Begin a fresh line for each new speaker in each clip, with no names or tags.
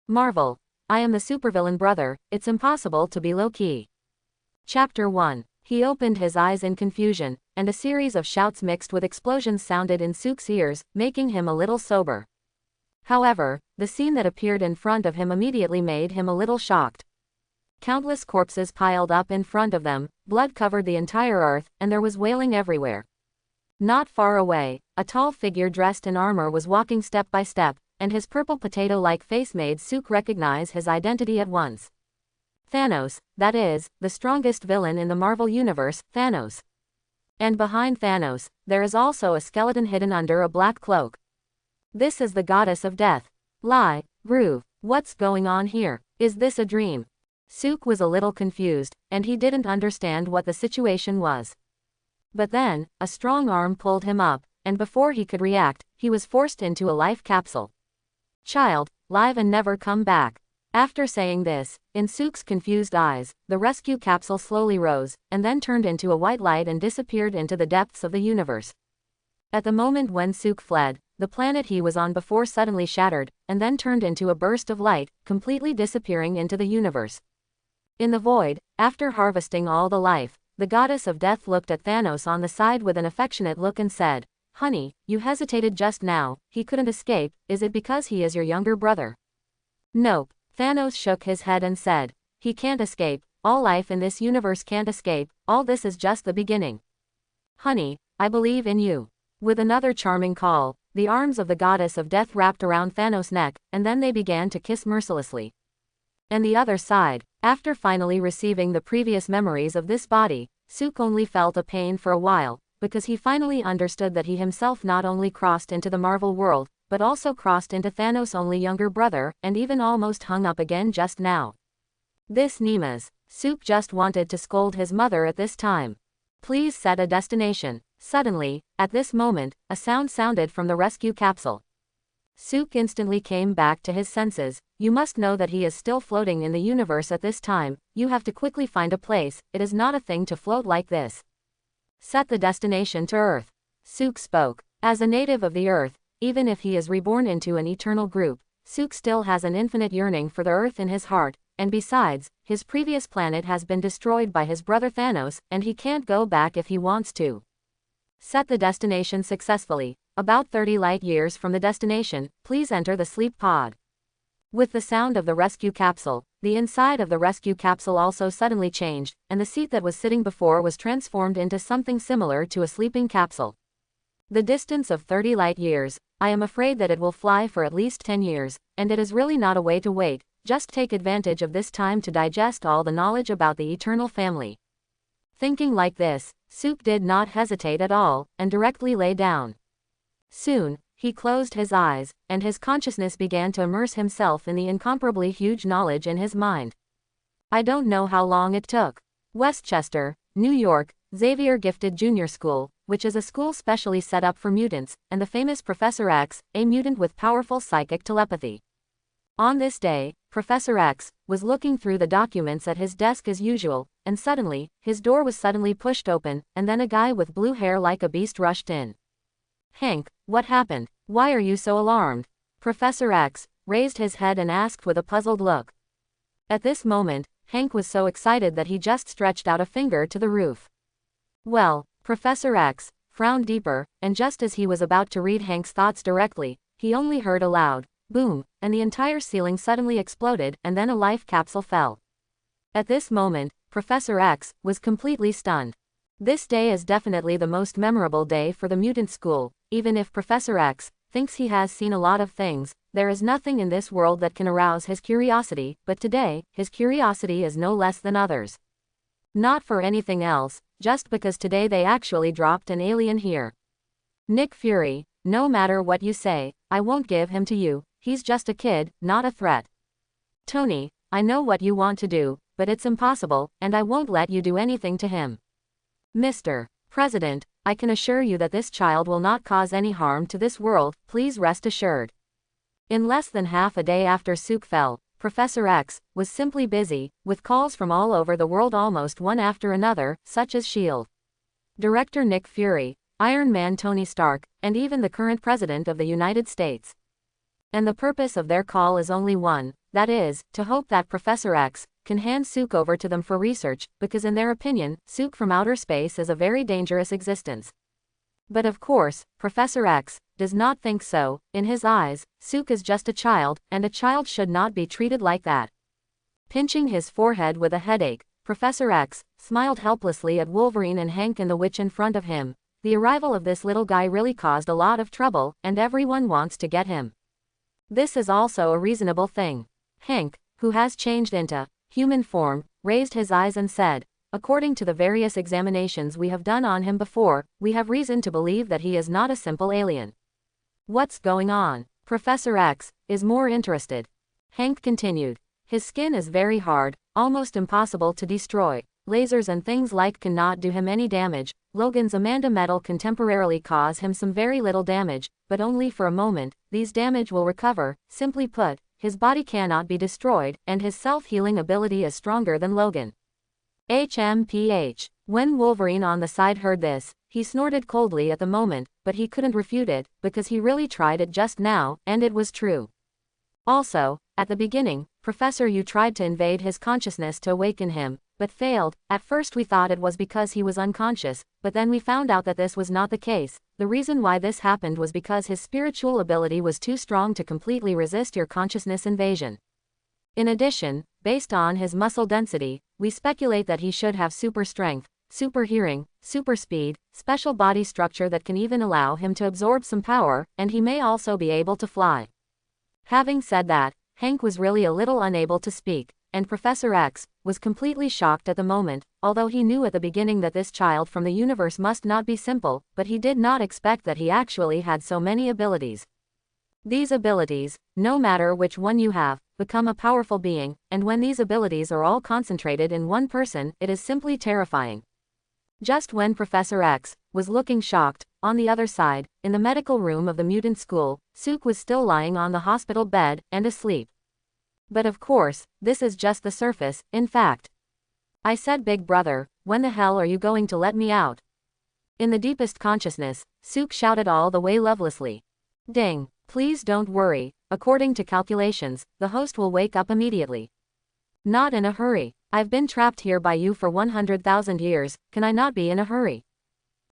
Marvel. I am the supervillain brother, it's impossible to be low-key. Chapter 1. He opened his eyes in confusion, and a series of shouts mixed with explosions sounded in Sook's ears, making him a little sober. However, the scene that appeared in front of him immediately made him a little shocked. Countless corpses piled up in front of them, blood covered the entire earth, and there was wailing everywhere. Not far away, a tall figure dressed in armor was walking step by step, and his purple potato-like face made Sook recognize his identity at once. Thanos, that is, the strongest villain in the Marvel Universe, Thanos. And behind Thanos, there is also a skeleton hidden under a black cloak. This is the goddess of death. Lie, Groove, what's going on here? Is this a dream? Sook was a little confused, and he didn't understand what the situation was. But then, a strong arm pulled him up, and before he could react, he was forced into a life capsule. Child, live and never come back. After saying this, in Sook's confused eyes, the rescue capsule slowly rose, and then turned into a white light and disappeared into the depths of the universe. At the moment when Sook fled, the planet he was on before suddenly shattered, and then turned into a burst of light, completely disappearing into the universe. In the void, after harvesting all the life, the goddess of death looked at Thanos on the side with an affectionate look and said, "Honey, you hesitated just now, he couldn't escape, is it because he is your younger brother?" Nope. Thanos shook his head and said, "He can't escape, all life in this universe can't escape, all this is just the beginning. Honey, I believe in you." With another charming call, the arms of the goddess of death wrapped around Thanos' neck, and then they began to kiss mercilessly. And the other side, after finally receiving the previous memories of this body, Sook only felt a pain for a while, because he finally understood that he himself not only crossed into the Marvel world, but also crossed into Thanos' only younger brother, and even almost hung up again just now. This Nemes. Sook just wanted to scold his mother at this time. Please set a destination. Suddenly, at this moment, a sound sounded from the rescue capsule. Sook instantly came back to his senses. You must know that he is still floating in the universe at this time, you have to quickly find a place, it is not a thing to float like this. Set the destination to Earth. Sook spoke. As a native of the Earth, even if he is reborn into an eternal group, Sook still has an infinite yearning for the Earth in his heart, and besides, his previous planet has been destroyed by his brother Thanos, and he can't go back if he wants to. Set the destination successfully. About 30 light years from the destination, please enter the sleep pod. With the sound of the rescue capsule, the inside of the rescue capsule also suddenly changed, and the seat that was sitting before was transformed into something similar to a sleeping capsule. The distance of 30 light years, I am afraid that it will fly for at least 10 years, and it is really not a way to wait, just take advantage of this time to digest all the knowledge about the eternal family. Thinking like this, Sook did not hesitate at all, and directly lay down. Soon, he closed his eyes, and his consciousness began to immerse himself in the incomparably huge knowledge in his mind. I don't know how long it took. Westchester, New York, Xavier Gifted Junior School, which is a school specially set up for mutants, and the famous Professor X, a mutant with powerful psychic telepathy. On this day, Professor X was looking through the documents at his desk as usual, and suddenly, his door was suddenly pushed open, and then a guy with blue hair like a beast rushed in. Hank, what happened? Why are you so alarmed? Professor X raised his head and asked with a puzzled look. At this moment, Hank was so excited that he just stretched out a finger to the roof. Well, Professor X frowned deeper, and just as he was about to read Hank's thoughts directly, he only heard a loud boom, and the entire ceiling suddenly exploded, and then a life capsule fell. At this moment, Professor X was completely stunned. This day is definitely the most memorable day for the mutant school. Even if Professor X thinks he has seen a lot of things, there is nothing in this world that can arouse his curiosity, but today, his curiosity is no less than others. Not for anything else, just because today they actually dropped an alien here. Nick Fury, no matter what you say, I won't give him to you, he's just a kid, not a threat. Tony, I know what you want to do, but it's impossible, and I won't let you do anything to him. Mr. President, I can assure you that this child will not cause any harm to this world, please rest assured. In less than half a day after Sook fell, Professor X was simply busy, with calls from all over the world almost one after another, such as S.H.I.E.L.D. Director Nick Fury, Iron Man Tony Stark, and even the current President of the United States. And the purpose of their call is only one. that is, to hope that Professor X can hand Sook over to them for research, because in their opinion, Sook from outer space is a very dangerous existence. But of course, Professor X does not think so. In his eyes, Sook is just a child, and a child should not be treated like that. Pinching his forehead with a headache, Professor X smiled helplessly at Wolverine and Hank and the witch in front of him. The arrival of this little guy really caused a lot of trouble, and everyone wants to get him. This is also a reasonable thing. Hank, who has changed into human form, raised his eyes and said, "According to the various examinations we have done on him before, we have reason to believe that he is not a simple alien." "What's going on?" Professor X is more interested. Hank continued. "His skin is very hard, almost impossible to destroy. Lasers and things like cannot do him any damage. Logan's Amanda metal can temporarily cause him some very little damage, but only for a moment. These damage will recover. Simply put, his body cannot be destroyed, and his self-healing ability is stronger than Logan." HMPH. When Wolverine on the side heard this, he snorted coldly at the moment, but he couldn't refute it, because he really tried it just now, and it was true. Also, at the beginning, Professor U tried to invade his consciousness to awaken him, but failed. At first we thought it was because he was unconscious, but then we found out that this was not the case. The reason why this happened was because his spiritual ability was too strong to completely resist your consciousness invasion. In addition, based on his muscle density, we speculate that he should have super strength, super hearing, super speed, special body structure that can even allow him to absorb some power, and he may also be able to fly. Having said that, Hank was really a little unable to speak, and Professor X was completely shocked at the moment, although he knew at the beginning that this child from the universe must not be simple, but he did not expect that he actually had so many abilities. These abilities, no matter which one you have, become a powerful being, and when these abilities are all concentrated in one person, it is simply terrifying. Just when Professor X was looking shocked, on the other side, in the medical room of the mutant school, Sook was still lying on the hospital bed, and asleep. But of course, this is just the surface. In fact, "I said, big brother, when the hell are you going to let me out?" In the deepest consciousness, Sook shouted all the way lovelessly. "Ding. Please don't worry, according to calculations, the host will wake up immediately." "Not in a hurry. I've been trapped here by you for 100,000 years, can I not be in a hurry?"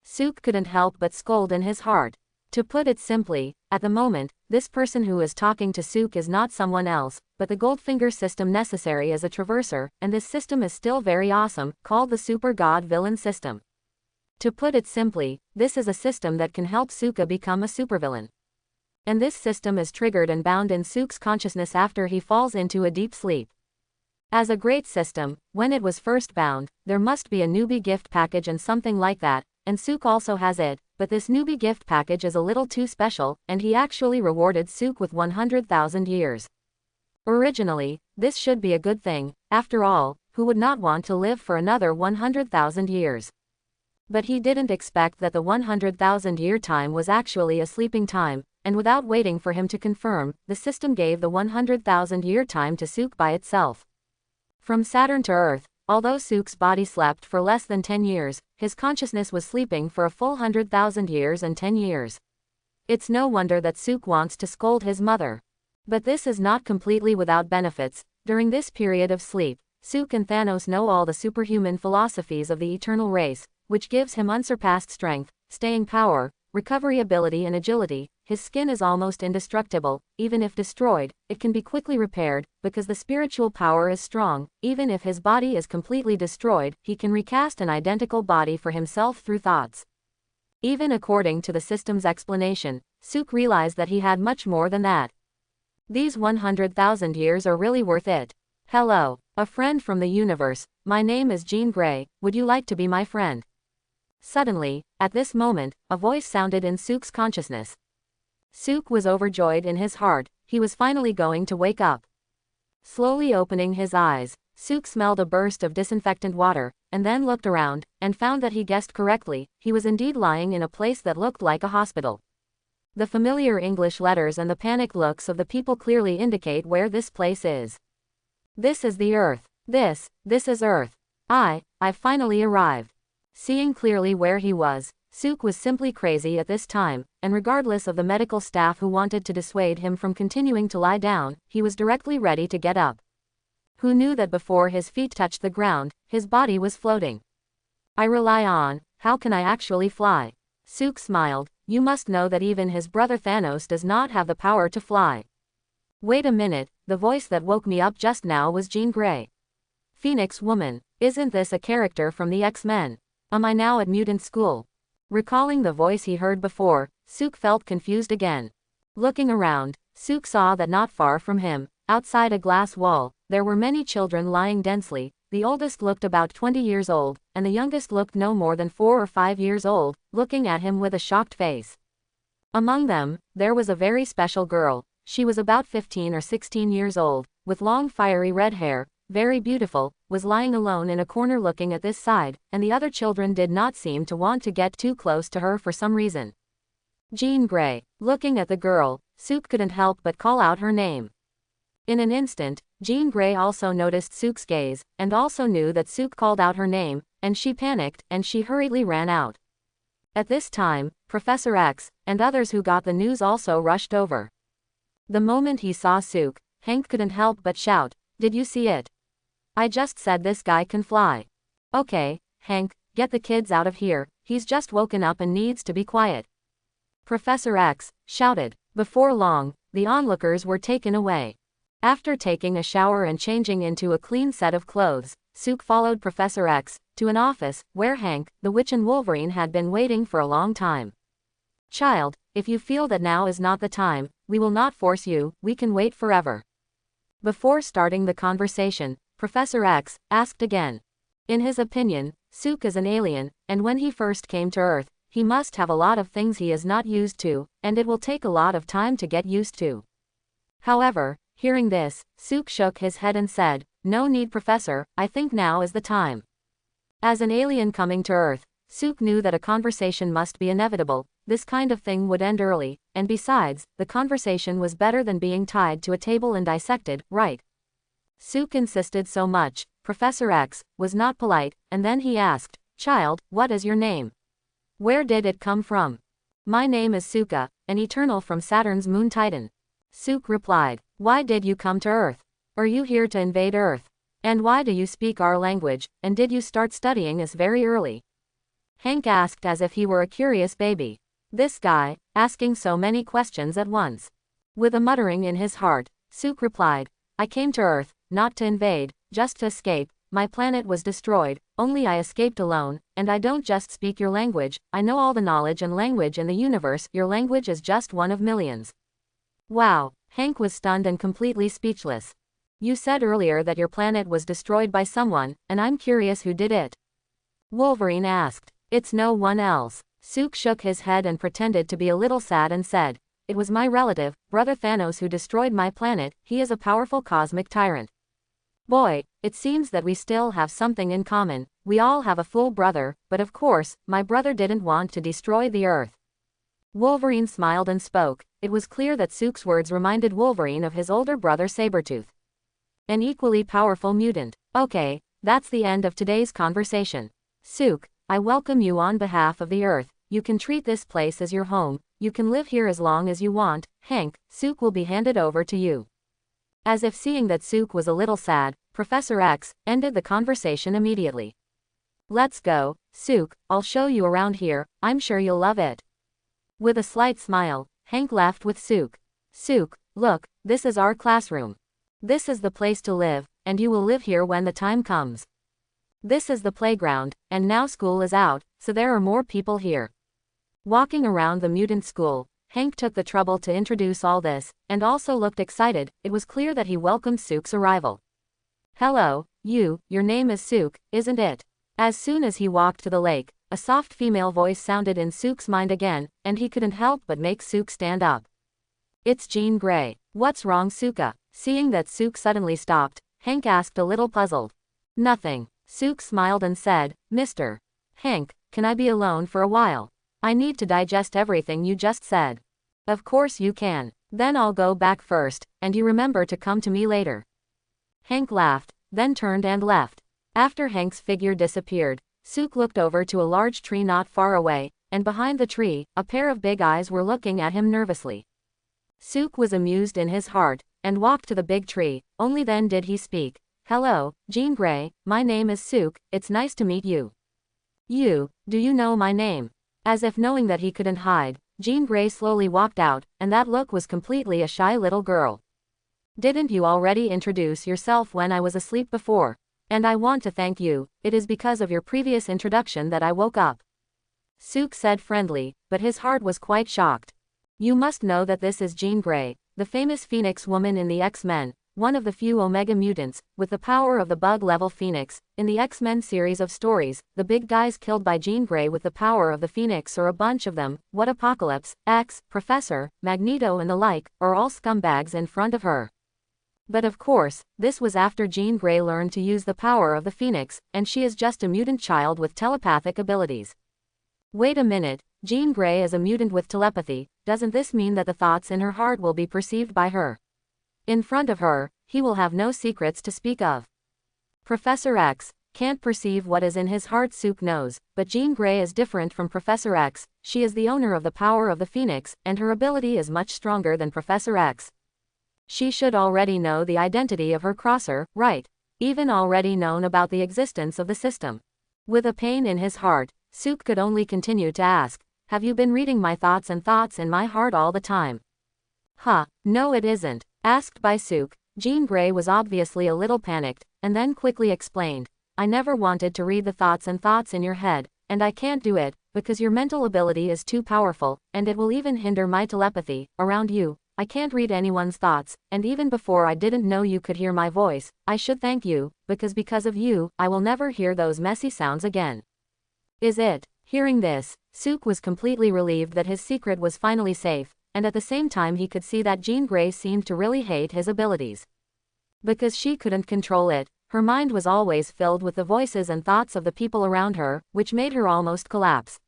Sook couldn't help but scold in his heart. To put it simply, at the moment, this person who is talking to Sook is not someone else, but the Goldfinger system necessary as a traverser, and this system is still very awesome, called the Super God Villain System. To put it simply, this is a system that can help Sooka become a supervillain. And this system is triggered and bound in Sook's consciousness after he falls into a deep sleep. As a great system, when it was first bound, there must be a newbie gift package and something like that, and Sook also has it, but this newbie gift package is a little too special, and he actually rewarded Sook with 100,000 years. Originally, this should be a good thing, after all, who would not want to live for another 100,000 years? But he didn't expect that the 100,000 year time was actually a sleeping time, and without waiting for him to confirm, the system gave the 100,000 year time to Sook by itself. From Saturn to Earth, although Sook's body slept for less than 10 years, his consciousness was sleeping for a full 100,000 years and 10 years. It's no wonder that Sook wants to scold his mother. But this is not completely without benefits. During this period of sleep, Sook and Thanos know all the superhuman philosophies of the eternal race, which gives him unsurpassed strength, staying power, recovery ability and agility. His skin is almost indestructible. Even if destroyed, it can be quickly repaired, because the spiritual power is strong. Even if his body is completely destroyed, he can recast an identical body for himself through thoughts. Even according to the system's explanation, Sook realized that he had much more than that. These 100,000 years are really worth it. "Hello, a friend from the universe. My name is Jean Grey. Would you like to be my friend?" Suddenly, at this moment, a voice sounded in Sook's consciousness. Sook was overjoyed in his heart. He was finally going to wake up. Slowly opening his eyes, Sook smelled a burst of disinfectant water, and then looked around, and found that he guessed correctly. He was indeed lying in a place that looked like a hospital. The familiar English letters and the panicked looks of the people clearly indicate where this place is. This is the Earth. This is Earth. I've finally arrived. Seeing clearly where he was, Suk was simply crazy at this time, and regardless of the medical staff who wanted to dissuade him from continuing to lie down, he was directly ready to get up. Who knew that before his feet touched the ground, his body was floating? I rely on, how can I actually fly? Suk smiled. You must know that even his brother Thanos does not have the power to fly. Wait a minute, the voice that woke me up just now was Jean Grey. Phoenix Woman, isn't this a character from the X-Men? Am I now at mutant school? Recalling the voice he heard before, Suk felt confused again. Looking around, Suk saw that not far from him, outside a glass wall, there were many children lying densely. The oldest looked about 20 years old, and the youngest looked no more than 4 or 5 years old, looking at him with a shocked face. Among them, there was a very special girl. She was about 15 or 16 years old, with long fiery red hair, very beautiful, was lying alone in a corner looking at this side, and the other children did not seem to want to get too close to her for some reason. Jean Grey. Looking at the girl, Suk couldn't help but call out her name. In an instant, Jean Grey also noticed Suk's gaze, and also knew that Suk called out her name, and she panicked, and she hurriedly ran out. At this time, Professor X, and others who got the news also rushed over. The moment he saw Suk, Hank couldn't help but shout, "Did you see it? I just said this guy can fly." "Okay, Hank, get the kids out of here, he's just woken up and needs to be quiet," Professor X shouted. Before long, the onlookers were taken away. After taking a shower and changing into a clean set of clothes, Suk followed Professor X to an office where Hank, the Witch and Wolverine had been waiting for a long time. "Child, if you feel that now is not the time, we will not force you, we can wait forever." Before starting the conversation, Professor X asked again. In his opinion, Suk is an alien, and when he first came to Earth, he must have a lot of things he is not used to, and it will take a lot of time to get used to. However, hearing this, Suk shook his head and said, "No need, Professor, I think now is the time." As an alien coming to Earth, Suk knew that a conversation must be inevitable. This kind of thing would end early, and besides, the conversation was better than being tied to a table and dissected, right? Suk insisted so much, Professor X was not polite, and then he asked, "Child, what is your name? Where did it come from?" "My name is Suka, an Eternal from Saturn's moon Titan." Suk replied, "Why did you come to Earth? Are you here to invade Earth? And why do you speak our language, and did you start studying us very early?" Hank asked as if he were a curious baby. This guy, asking so many questions at once. With a muttering in his heart, Suk replied, "I came to Earth, not to invade, just to escape. My planet was destroyed, only I escaped alone, and I don't just speak your language, I know all the knowledge and language in the universe, your language is just one of millions." Wow, Hank was stunned and completely speechless. "You said earlier that your planet was destroyed by someone, and I'm curious who did it?" Wolverine asked. "It's no one else." Suk shook his head and pretended to be a little sad and said, "It was my relative, Brother Thanos, who destroyed my planet. He is a powerful cosmic tyrant." Boy, it seems that we still have something in common. We all have a full brother, but of course, my brother didn't want to destroy the Earth. Wolverine smiled and spoke. It was clear that Suk's words reminded Wolverine of his older brother Sabretooth, an equally powerful mutant. Okay, that's the end of today's conversation. Suk, I welcome you on behalf of the Earth. You can treat this place as your home. You can live here as long as you want. Hank, Suk will be handed over to you. As if seeing that Suk was a little sad, Professor X ended the conversation immediately. "Let's go, Suk, I'll show you around here, I'm sure you'll love it." With a slight smile, Hank laughed with Suk. "Suk, look, this is our classroom. This is the place to live, and you will live here when the time comes. This is the playground, and now school is out, so there are more people here." Walking around the mutant school, Hank took the trouble to introduce all this, and also looked excited. It was clear that he welcomed Suk's arrival. "Hello, your name is Suk, isn't it?" As soon as he walked to the lake, a soft female voice sounded in Suk's mind again, and he couldn't help but make Suk stand up. "It's Jean Grey. What's wrong, Suka?" Seeing that Suk suddenly stopped, Hank asked a little puzzled. "Nothing." Suk smiled and said, "Mr. Hank, can I be alone for a while? I need to digest everything you just said." "Of course you can. Then I'll go back first, and you remember to come to me later." Hank laughed, then turned and left. After Hank's figure disappeared, Suk looked over to a large tree not far away, and behind the tree, a pair of big eyes were looking at him nervously. Suk was amused in his heart, and walked to the big tree. Only then did he speak. "Hello, Jean Grey, my name is Suk, it's nice to meet you." Do you know my name?" As if knowing that he couldn't hide, Jean Grey slowly walked out, and that look was completely a shy little girl. "Didn't you already introduce yourself when I was asleep before? And I want to thank you, it is because of your previous introduction that I woke up." Suk said friendly, but his heart was quite shocked. "You must know that this is Jean Grey, the famous Phoenix woman in the X-Men, one of the few Omega mutants, with the power of the bug-level Phoenix. In the X-Men series of stories, the big guys killed by Jean Grey with the power of the Phoenix or a bunch of them, what Apocalypse, X, Professor, Magneto and the like, are all scumbags in front of her. But of course, this was after Jean Grey learned to use the power of the Phoenix, and she is just a mutant child with telepathic abilities." "Wait a minute, Jean Grey is a mutant with telepathy, doesn't this mean that the thoughts in her heart will be perceived by her? In front of her, he will have no secrets to speak of." "Professor X can't perceive what is in his heart," Suk knows, but Jean Grey is different from Professor X, she is the owner of the power of the Phoenix, and her ability is much stronger than Professor X. She should already know the identity of her crosser, right? Even already known about the existence of the system. With a pain in his heart, Suk could only continue to ask, "Have you been reading my thoughts and thoughts in my heart all the time?" No it isn't." Asked by Suk, Jean Grey was obviously a little panicked, and then quickly explained, "I never wanted to read the thoughts and thoughts in your head, and I can't do it, because your mental ability is too powerful, and it will even hinder my telepathy around you. I can't read anyone's thoughts, and even before I didn't know you could hear my voice. I should thank you, because of you, I will never hear those messy sounds again." "Is it?" Hearing this, Suk was completely relieved that his secret was finally safe, and at the same time he could see that Jean Grey seemed to really hate his abilities. Because she couldn't control it, her mind was always filled with the voices and thoughts of the people around her, which made her almost collapse.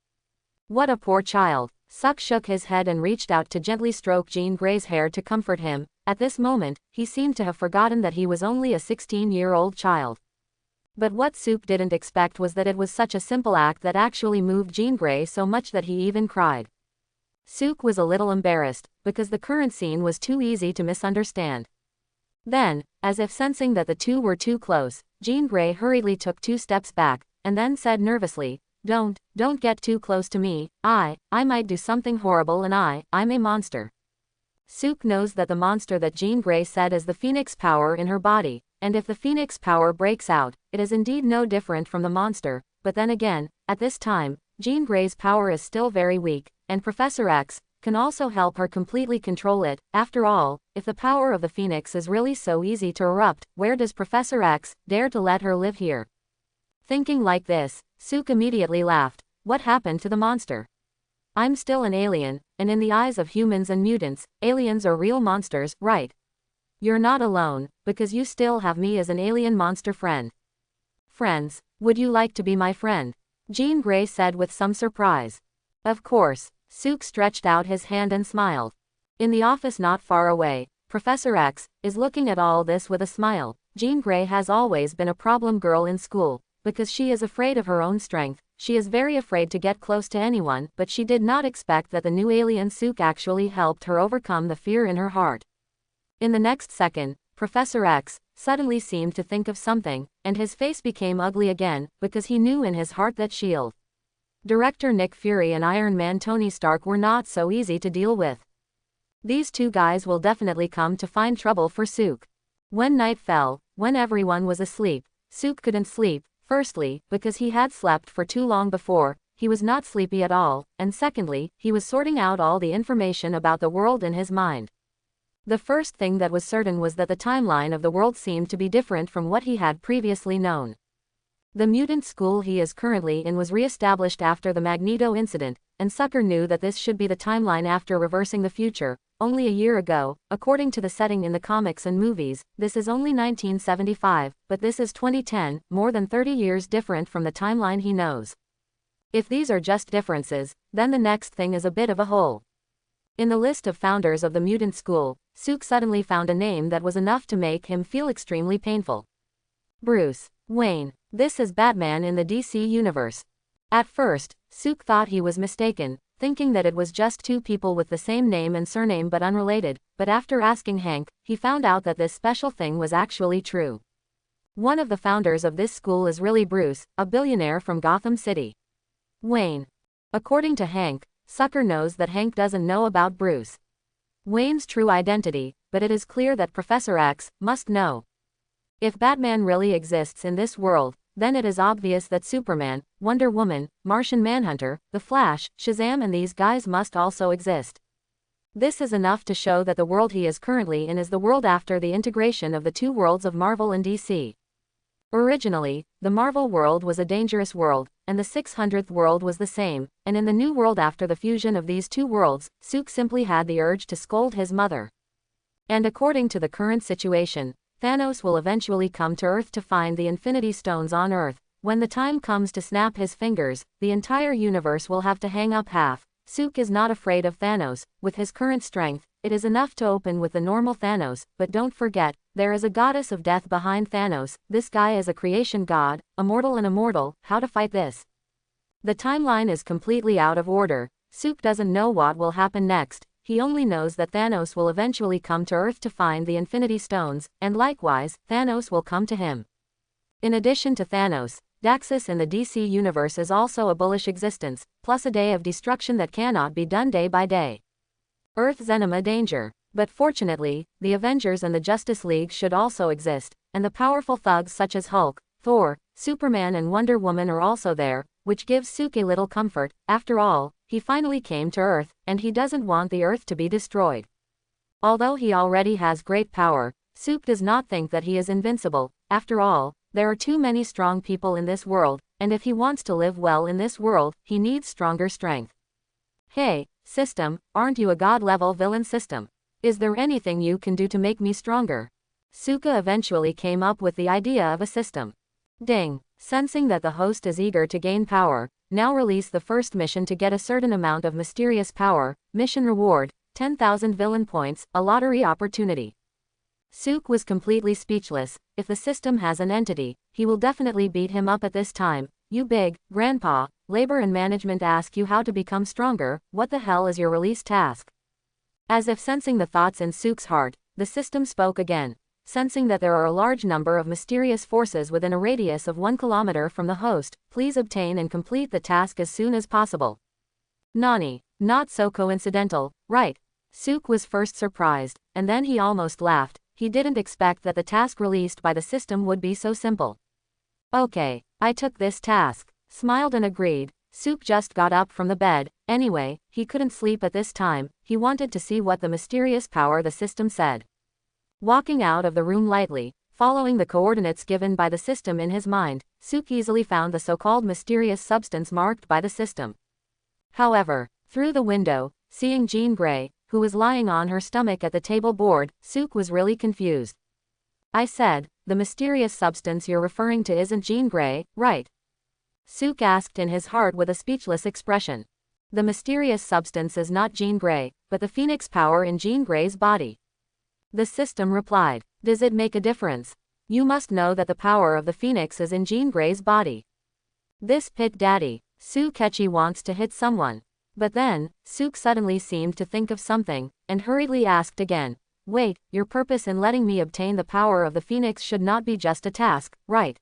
"What a poor child." Suk shook his head and reached out to gently stroke Jean Grey's hair to comfort him. At this moment, he seemed to have forgotten that he was only a 16-year-old child. But what Suk didn't expect was that it was such a simple act that actually moved Jean Grey so much that he even cried. Suk was a little embarrassed, because the current scene was too easy to misunderstand. Then, as if sensing that the two were too close, Jean Grey hurriedly took 2 steps back, and then said nervously, Don't get too close to me, I might do something horrible and I'm a monster." Suk knows that the monster that Jean Grey said is the Phoenix power in her body, and if the Phoenix power breaks out, it is indeed no different from the monster, but then again, at this time, Jean Grey's power is still very weak, and Professor X can also help her completely control it. After all, if the power of the Phoenix is really so easy to erupt, where does Professor X dare to let her live here? Thinking like this, Suk immediately laughed. "What happened to the monster? I'm still an alien, and in the eyes of humans and mutants, aliens are real monsters, right? You're not alone, because you still have me as an alien monster friend." "Friends? Would you like to be my friend?" Jean Grey said with some surprise. "Of course." Suk stretched out his hand and smiled. In the office not far away, Professor X is looking at all this with a smile. Jean Grey has always been a problem girl in school, because she is afraid of her own strength. She is very afraid to get close to anyone, but she did not expect that the new alien Suk actually helped her overcome the fear in her heart. In the next second, Professor X suddenly seemed to think of something, and his face became ugly again, because he knew in his heart that S.H.I.E.L.D. Director Nick Fury and Iron Man Tony Stark were not so easy to deal with. These two guys will definitely come to find trouble for Suk. When night fell, when everyone was asleep, Suk couldn't sleep, firstly, because he had slept for too long before, he was not sleepy at all, and secondly, he was sorting out all the information about the world in his mind. The first thing that was certain was that the timeline of the world seemed to be different from what he had previously known. The mutant school he is currently in was re-established after the Magneto incident, and Sucker knew that this should be the timeline after reversing the future. Only a year ago, according to the setting in the comics and movies, this is only 1975, but this is 2010, more than 30 years different from the timeline he knows. If these are just differences, then the next thing is a bit of a hole. In the list of founders of the mutant school, Suk suddenly found a name that was enough to make him feel extremely painful. Bruce Wayne. This is Batman in the DC universe. At first, Suk thought he was mistaken, thinking that it was just two people with the same name and surname but unrelated, but after asking Hank, he found out that this special thing was actually true. One of the founders of this school is really Bruce, a billionaire from Gotham City. Wayne. According to Hank, Sucker knows that Hank doesn't know about Bruce Wayne's true identity, but it is clear that Professor X must know. If Batman really exists in this world, then it is obvious that Superman, Wonder Woman, Martian Manhunter, The Flash, Shazam and these guys must also exist. This is enough to show that the world he is currently in is the world after the integration of the two worlds of Marvel and DC. Originally, the Marvel world was a dangerous world, and the 600th world was the same, and in the new world after the fusion of these two worlds, Suk simply had the urge to scold his mother. And according to the current situation, Thanos will eventually come to Earth to find the Infinity Stones on Earth. When the time comes to snap his fingers, the entire universe will have to hang up half. Suk is not afraid of Thanos. With his current strength, it is enough to open with the normal Thanos, but don't forget, there is a goddess of death behind Thanos. This guy is a creation god, immortal and immortal. How to fight this? The timeline is completely out of order. Suk doesn't know what will happen next. He only knows that Thanos will eventually come to Earth to find the Infinity Stones, and likewise, Thanos will come to him. In addition to Thanos, Daxus in the DC universe is also a bullish existence, plus a day of destruction that cannot be done day by day. Earth's enema danger. But fortunately, the Avengers and the Justice League should also exist, and the powerful thugs such as Hulk, Thor, Superman and Wonder Woman are also there, which gives Suk a little comfort. After all, he finally came to Earth, and he doesn't want the Earth to be destroyed. Although he already has great power, Suk does not think that he is invincible. After all, there are too many strong people in this world, and if he wants to live well in this world, he needs stronger strength. Hey, system, aren't you a god-level villain system? Is there anything you can do to make me stronger? Suka eventually came up with the idea of a system. Ding. Sensing that the host is eager to gain power, now release the first mission to get a certain amount of mysterious power. Mission reward, 10,000 villain points, a lottery opportunity. Suk was completely speechless. If the system has an entity, he will definitely beat him up at this time. You big, grandpa, labor and management ask you how to become stronger. What the hell is your release task? As if sensing the thoughts in Suk's heart, the system spoke again. Sensing that there are a large number of mysterious forces within a radius of 1 kilometer from the host, please obtain and complete the task as soon as possible. Nani, not so coincidental, right? Suk was first surprised, and then he almost laughed. He didn't expect that the task released by the system would be so simple. Okay, I took this task, smiled and agreed. Suk just got up from the bed. Anyway, he couldn't sleep at this time. He wanted to see what the mysterious power the system said. Walking out of the room lightly, following the coordinates given by the system in his mind, Suk easily found the so-called mysterious substance marked by the system. However, through the window, seeing Jean Grey, who was lying on her stomach at the table board, Suk was really confused. I said, the mysterious substance you're referring to isn't Jean Grey, right? Suk asked in his heart with a speechless expression. The mysterious substance is not Jean Grey, but the phoenix power in Jean Grey's body. The system replied, does it make a difference? You must know that the power of the phoenix is in Jean Grey's body. This pit daddy, Suk Kechi wants to hit someone. But then, Suk suddenly seemed to think of something, and hurriedly asked again, wait, your purpose in letting me obtain the power of the phoenix should not be just a task, right?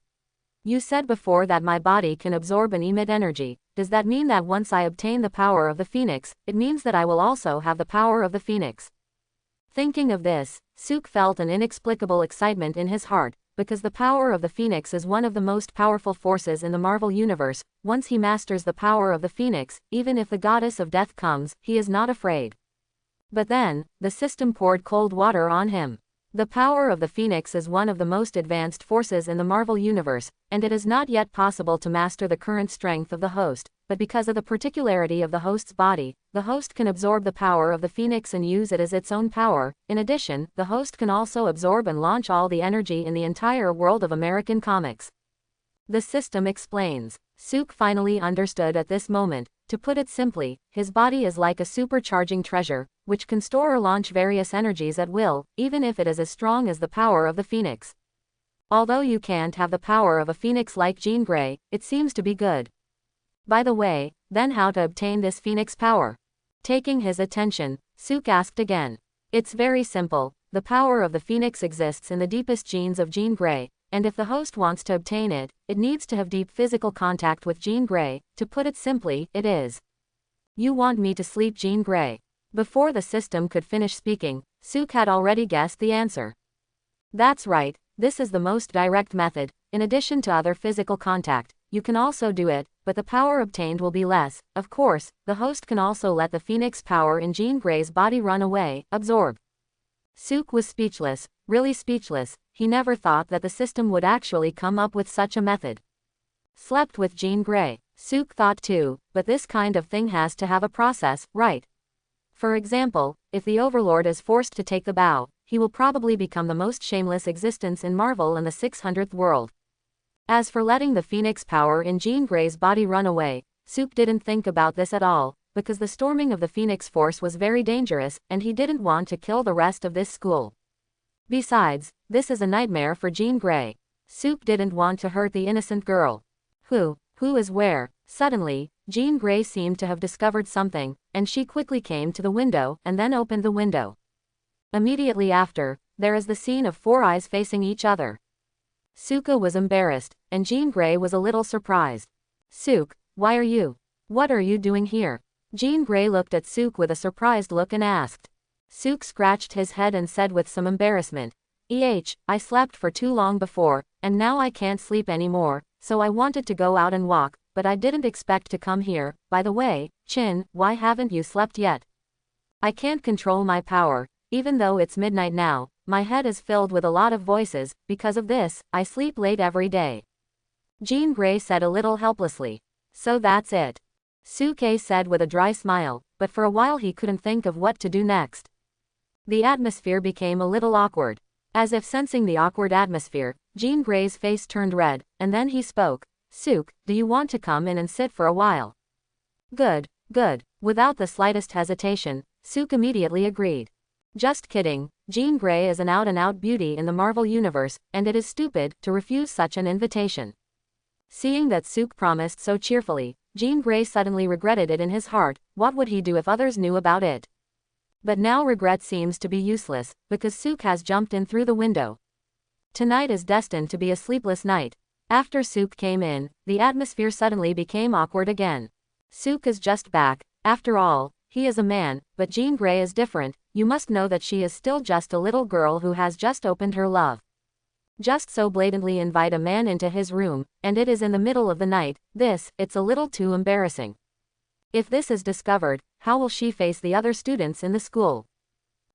You said before that my body can absorb and emit energy. Does that mean that once I obtain the power of the phoenix, it means that I will also have the power of the phoenix? Thinking of this, Suk felt an inexplicable excitement in his heart, because the power of the phoenix is one of the most powerful forces in the Marvel universe. Once he masters the power of the phoenix, even if the goddess of death comes, he is not afraid. But then, the system poured cold water on him. The power of the phoenix is one of the most advanced forces in the Marvel universe, and it is not yet possible to master the current strength of the host, but because of the particularity of the host's body, the host can absorb the power of the phoenix and use it as its own power. In addition, the host can also absorb and launch all the energy in the entire world of American comics. The system explains. Suk finally understood at this moment. To put it simply, his body is like a supercharging treasure, which can store or launch various energies at will, even if it is as strong as the power of the phoenix. Although you can't have the power of a phoenix like Jean Grey, it seems to be good. By the way, then how to obtain this phoenix power? Taking his attention, Suk asked again. It's very simple. The power of the phoenix exists in the deepest genes of Jean Grey, and if the host wants to obtain it, it needs to have deep physical contact with Jean Grey. To put it simply, it is. You want me to sleep Jean Grey? Before the system could finish speaking, Suk had already guessed the answer. That's right, this is the most direct method. In addition to other physical contact, you can also do it, but the power obtained will be less. Of course, the host can also let the phoenix power in Jean Grey's body run away, absorb. Suk was speechless, really speechless. He never thought that the system would actually come up with such a method. Slept with Jean Grey. Suk thought too, but this kind of thing has to have a process, right? For example, if the Overlord is forced to take the bow, he will probably become the most shameless existence in Marvel and the 600th world. As for letting the phoenix power in Jean Grey's body run away, Suk didn't think about this at all, because the storming of the Phoenix Force was very dangerous, and he didn't want to kill the rest of this school. Besides, this is a nightmare for Jean Grey. Suk didn't want to hurt the innocent girl. Who is where? Suddenly, Jean Grey seemed to have discovered something, and she quickly came to the window and then opened the window. Immediately after, there is the scene of four eyes facing each other. Suka was embarrassed, and Jean Grey was a little surprised. Suk, why are you? What are you doing here? Jean Grey looked at Suk with a surprised look and asked. Suk scratched his head and said with some embarrassment, I slept for too long before, and now I can't sleep anymore, so I wanted to go out and walk, but I didn't expect to come here. By the way, Chin, why haven't you slept yet? I can't control my power, even though it's midnight now, my head is filled with a lot of voices. Because of this, I sleep late every day. Jean Grey said a little helplessly. So that's it. Suke said with a dry smile, but for a while he couldn't think of what to do next. The atmosphere became a little awkward. As if sensing the awkward atmosphere, Jean Grey's face turned red, and then he spoke. Suk, do you want to come in and sit for a while? Good. Without the slightest hesitation, Suk immediately agreed. Just kidding, Jean Grey is an out-and-out beauty in the Marvel Universe, and it is stupid to refuse such an invitation. Seeing that Suk promised so cheerfully, Jean Grey suddenly regretted it in his heart. What would he do if others knew about it? But now regret seems to be useless, because Suk has jumped in through the window. Tonight is destined to be a sleepless night. After Suk came in, the atmosphere suddenly became awkward again. Suk is just back. After all, he is a man, but Jean Grey is different. You must know that she is still just a little girl who has just opened her love. Just so blatantly invite a man into his room, and it is in the middle of the night. It's a little too embarrassing. If this is discovered, how will she face the other students in the school?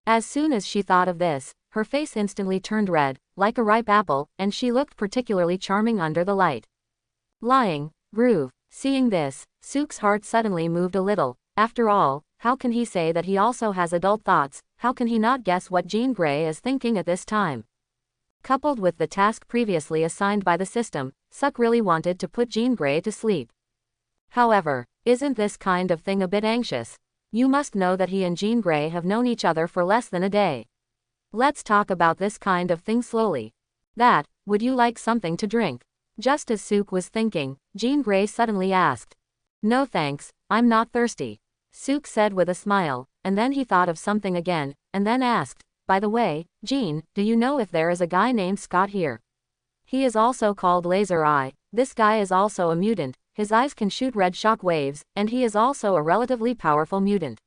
As soon as she thought of this, her face instantly turned red, like a ripe apple, and she looked particularly charming under the light. Lying, groove. Seeing this, Suk's heart suddenly moved a little. After all, how can he say that he also has adult thoughts? How can he not guess what Jean Grey is thinking at this time? Coupled with the task previously assigned by the system, Suk really wanted to put Jean Grey to sleep. However, isn't this kind of thing a bit anxious? You must know that he and Jean Grey have known each other for less than a day. Let's talk about this kind of thing slowly. Would you like something to drink? Just as Suk was thinking, Jean Grey suddenly asked. No thanks, I'm not thirsty. Suk said with a smile, and then he thought of something again, and then asked, by the way, Jean, do you know if there is a guy named Scott here? He is also called Laser Eye. This guy is also a mutant. His eyes can shoot red shock waves, and he is also a relatively powerful mutant.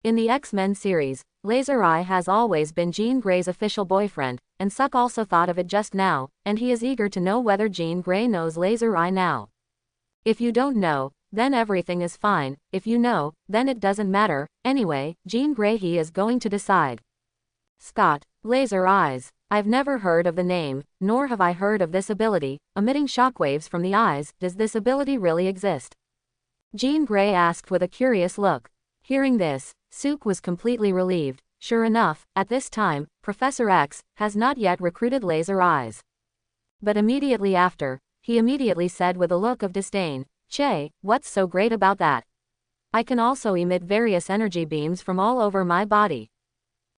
In the X-Men series, Laser Eye has always been Jean Grey's official boyfriend, and Suk also thought of it just now, and he is eager to know whether Jean Grey knows Laser Eye now. If you don't know, then everything is fine. If you know, then it doesn't matter. Anyway, Jean Grey he is going to decide. Scott, Laser Eyes. I've never heard of the name, nor have I heard of this ability, emitting shockwaves from the eyes. Does this ability really exist? Jean Grey asked with a curious look. Hearing this, Suk was completely relieved. Sure enough, at this time, Professor X has not yet recruited Laser Eyes. But immediately after, he immediately said with a look of disdain, Che, what's so great about that? I can also emit various energy beams from all over my body.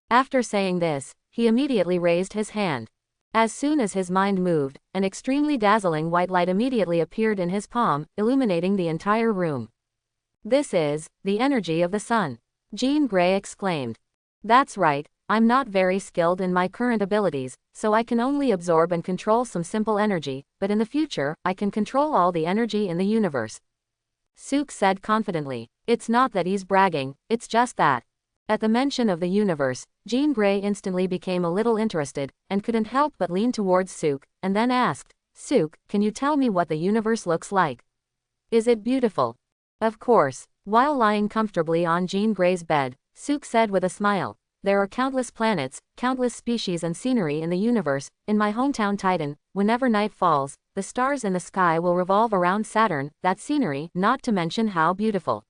After saying this, he immediately raised his hand. As soon as his mind moved, an extremely dazzling white light immediately appeared in his palm, illuminating the entire room. This is the energy of the sun. Jean Grey exclaimed. That's right, I'm not very skilled in my current abilities, so I can only absorb and control some simple energy, but in the future, I can control all the energy in the universe. Sook said confidently. It's not that he's bragging, it's just that. At the mention of the universe, Jean Grey instantly became a little interested, and couldn't help but lean towards Sook, and then asked, Sook, can you tell me what the universe looks like? Is it beautiful? Of course. While lying comfortably on Jean Grey's bed, Sook said with a smile, there are countless planets, countless species and scenery in the universe. In my hometown Titan, whenever night falls, the stars in the sky will revolve around Saturn, that scenery, not to mention how beautiful.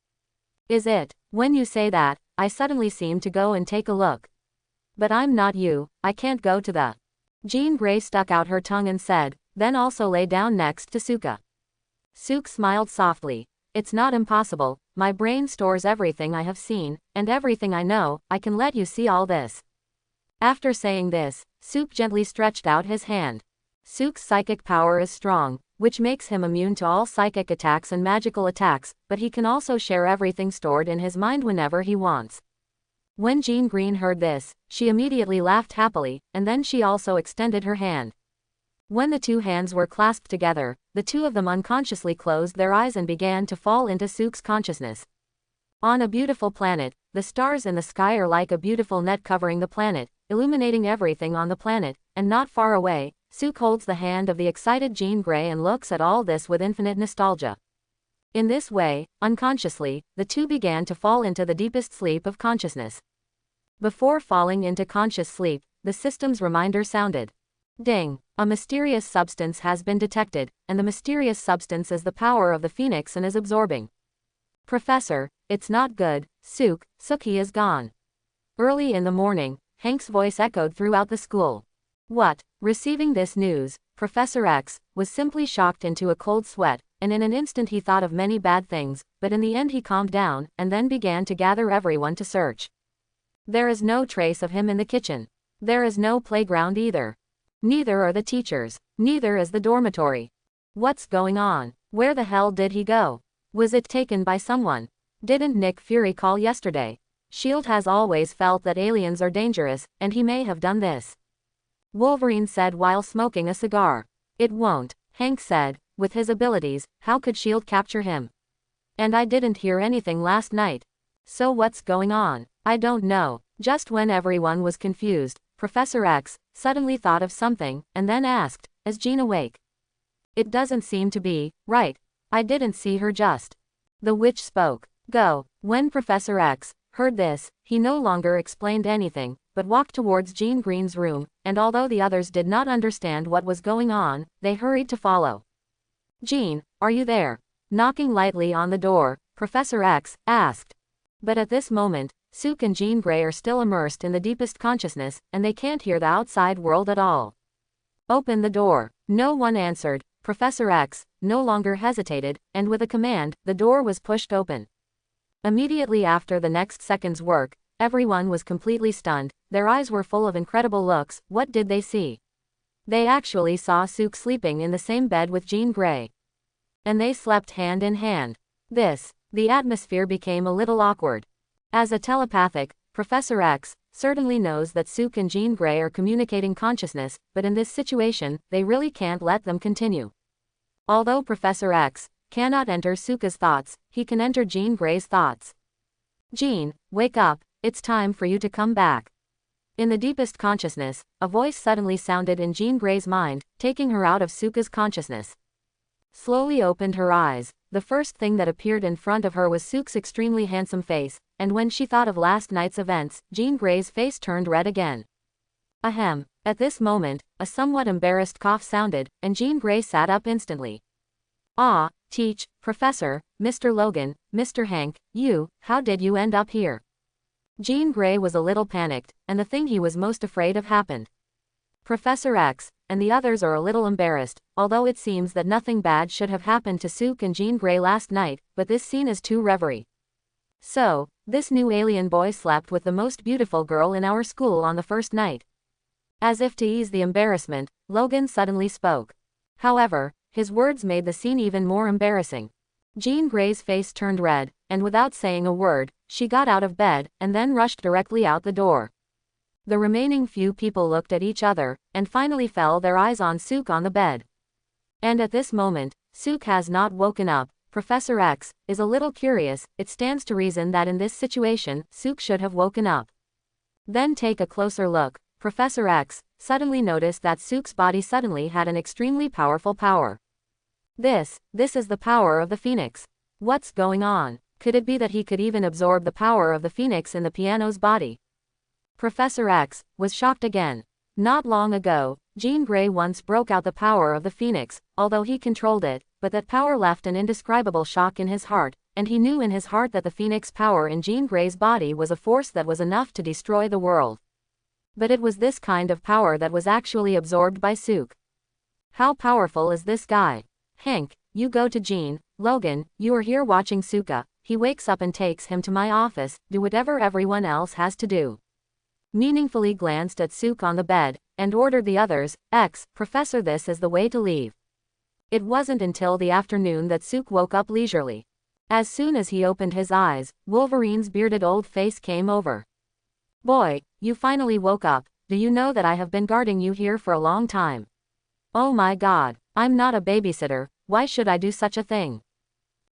Is it? When you say that, I suddenly seem to go and take a look. But I'm not you, I can't go to the... Jean Grey stuck out her tongue and said, then also lay down next to Sooka. Sook smiled softly. It's not impossible, my brain stores everything I have seen, and everything I know, I can let you see all this. After saying this, Sook gently stretched out his hand. Sook's psychic power is strong, which makes him immune to all psychic attacks and magical attacks, but he can also share everything stored in his mind whenever he wants. When Jean Green heard this, she immediately laughed happily, and then she also extended her hand. When the two hands were clasped together, the two of them unconsciously closed their eyes and began to fall into Sook's consciousness. On a beautiful planet, the stars in the sky are like a beautiful net covering the planet, illuminating everything on the planet, and not far away, Sook holds the hand of the excited Jean Grey and looks at all this with infinite nostalgia. In this way, unconsciously, the two began to fall into the deepest sleep of consciousness. Before falling into conscious sleep, the system's reminder sounded. Ding! A mysterious substance has been detected, and the mysterious substance is the power of the phoenix and is absorbing. Professor, it's not good, Sookie is gone. Early in the morning, Hank's voice echoed throughout the school. What? Receiving this news, Professor X was simply shocked into a cold sweat, and in an instant he thought of many bad things, but in the end he calmed down, and then began to gather everyone to search. There is no trace of him in the kitchen. There is no playground either. Neither are the teachers. Neither is the dormitory. What's going on? Where the hell did he go? Was it taken by someone? Didn't Nick Fury call yesterday? S.H.I.E.L.D. has always felt that aliens are dangerous, and he may have done this. Wolverine said while smoking a cigar. It won't, Hank said. With his abilities, how could S.H.I.E.L.D. capture him? And I didn't hear anything last night. So what's going on? I don't know. Just when everyone was confused, Professor X suddenly thought of something, and then asked, is Jean awake? It doesn't seem to be, right? I didn't see her just. The witch spoke. Go. When Professor X heard this, he no longer explained anything, but walked towards Jean Green's room, and although the others did not understand what was going on, they hurried to follow. Jean, are you there? Knocking lightly on the door, Professor X asked. But at this moment, Sook and Jean Grey are still immersed in the deepest consciousness, and they can't hear the outside world at all. Open the door. No one answered. Professor X no longer hesitated, and with a command, the door was pushed open. Immediately after the next second's work, everyone was completely stunned. Their eyes were full of incredible looks. What did they see? They actually saw Sook sleeping in the same bed with Jean Grey. And they slept hand in hand. The atmosphere became a little awkward. As a telepathic, Professor X certainly knows that Sook and Jean Grey are communicating consciousness, but in this situation, they really can't let them continue. Although Professor X cannot enter Sooka's thoughts, he can enter Jean Grey's thoughts. Jean, wake up, it's time for you to come back. In the deepest consciousness, a voice suddenly sounded in Jean Grey's mind, taking her out of Sooka's consciousness. Slowly opened her eyes, the first thing that appeared in front of her was Sook's extremely handsome face, and when she thought of last night's events, Jean Grey's face turned red again. Ahem. At this moment, a somewhat embarrassed cough sounded, and Jean Grey sat up instantly. Ah, Professor, Mr. Logan, Mr. Hank, how did you end up here? Jean Grey was a little panicked, and the thing he was most afraid of happened. Professor X and the others are a little embarrassed, although it seems that nothing bad should have happened to Sook and Jean Grey last night, but this scene is too reverie. So, this new alien boy slept with the most beautiful girl in our school on the first night. As if to ease the embarrassment, Logan suddenly spoke. However, his words made the scene even more embarrassing. Jean Grey's face turned red, and without saying a word, she got out of bed, and then rushed directly out the door. The remaining few people looked at each other, and finally fell their eyes on Sook on the bed. And at this moment, Sook has not woken up. Professor X is a little curious. It stands to reason that in this situation, Sook should have woken up. Then take a closer look. Professor X suddenly noticed that Sook's body suddenly had an extremely powerful power. This is the power of the Phoenix. What's going on? Could it be that he could even absorb the power of the Phoenix in the piano's body? Professor X was shocked again. Not long ago, Jean Grey once broke out the power of the Phoenix, although he controlled it, but that power left an indescribable shock in his heart, and he knew in his heart that the Phoenix power in Jean Grey's body was a force that was enough to destroy the world. But it was this kind of power that was actually absorbed by Sook. How powerful is this guy? Hank, you go to Jean. Logan, you are here watching Suka. He wakes up and takes him to my office. Do whatever everyone else has to do. Meaningfully glanced at Sook on the bed, and ordered the others, Professor, this is the way to leave. It wasn't until the afternoon that Sook woke up leisurely. As soon as he opened his eyes, Wolverine's bearded old face came over. Boy, you finally woke up. Do you know that I have been guarding you here for a long time? Oh my God, I'm not a babysitter. Why should I do such a thing?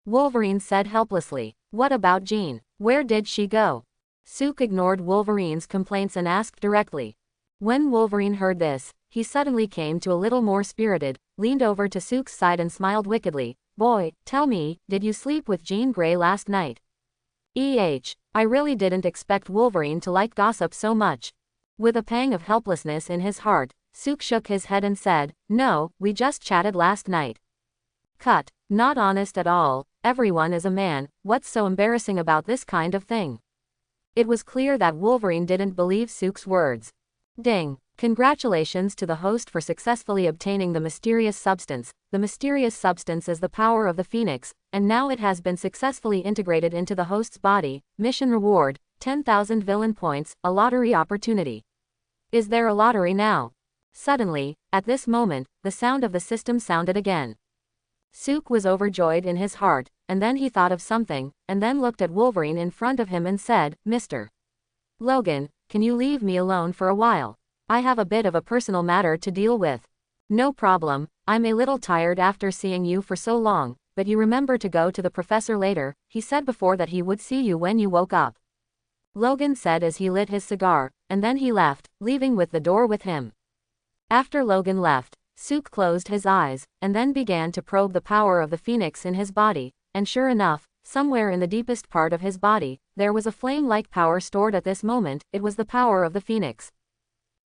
Wolverine said helplessly. What about Jean? Where did she go? Sook ignored Wolverine's complaints and asked directly. When Wolverine heard this, he suddenly came to a little more spirited, leaned over to Sook's side and smiled wickedly. Boy, tell me, did you sleep with Jean Grey last night? I really didn't expect Wolverine to like gossip so much. With a pang of helplessness in his heart, Sook shook his head and said, No, we just chatted last night. Cut. Not honest at all. Everyone is a man. What's so embarrassing about this kind of thing? It was clear that Wolverine didn't believe Sook's words. Ding. Congratulations to the host for successfully obtaining the mysterious substance. The mysterious substance is the power of the Phoenix, and now it has been successfully integrated into the host's body. Mission reward, 10,000 villain points, a lottery opportunity. Is there a lottery now? Suddenly, at this moment, the sound of the system sounded again. Sook was overjoyed in his heart, and then he thought of something, and then looked at Wolverine in front of him and said, Mr. Logan, can you leave me alone for a while? I have a bit of a personal matter to deal with. No problem, I'm a little tired after seeing you for so long, but you remember to go to the professor later. He said before that he would see you when you woke up. Logan said as he lit his cigar, and then he left, leaving with the door with him. After Logan left, Sook closed his eyes, and then began to probe the power of the Phoenix in his body, and sure enough, somewhere in the deepest part of his body, there was a flame-like power stored at this moment. It was the power of the Phoenix.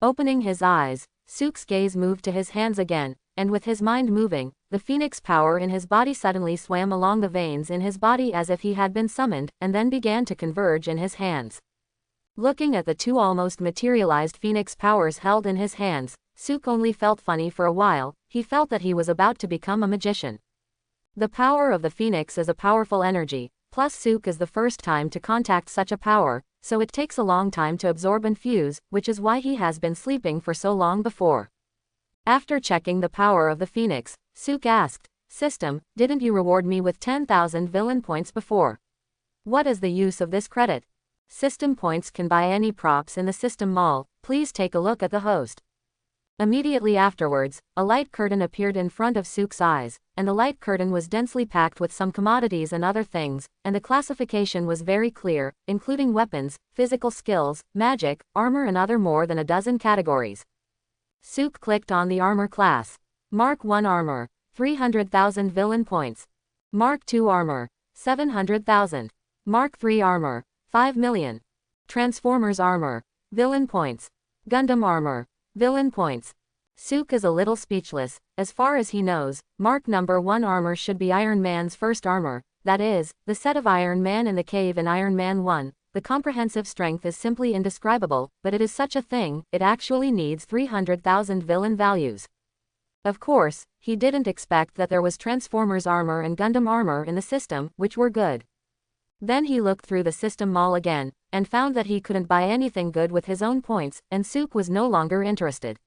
Opening his eyes, Sook's gaze moved to his hands again, and with his mind moving, the Phoenix power in his body suddenly swam along the veins in his body as if he had been summoned, and then began to converge in his hands. Looking at the two almost materialized Phoenix powers held in his hands, Sook only felt funny for a while. He felt that he was about to become a magician. The power of the Phoenix is a powerful energy, plus Sook is the first time to contact such a power, so it takes a long time to absorb and fuse, which is why he has been sleeping for so long before. After checking the power of the Phoenix, Sook asked, System, didn't you reward me with 10,000 villain points before? What is the use of this credit? System points can buy any props in the system mall. Please take a look at the host. Immediately afterwards, a light curtain appeared in front of Sook's eyes, and the light curtain was densely packed with some commodities and other things, and the classification was very clear, including weapons, physical skills, magic, armor and other more than a dozen categories. Sook clicked on the armor class. Mark 1 armor, 300,000 villain points. Mark 2 armor, 700,000. Mark 3 armor, 5 million. Transformers armor, villain points. Gundam armor, villain points. Sook is a little speechless. As far as he knows, Mark number 1 armor should be Iron Man's first armor, that is, the set of Iron Man in the cave in Iron Man 1. The comprehensive strength is simply indescribable, but it is such a thing, it actually needs 300,000 villain values. Of course, he didn't expect that there was Transformers armor and Gundam armor in the system, which were good. Then he looked through the system mall again, and found that he couldn't buy anything good with his own points, and Suk was no longer interested.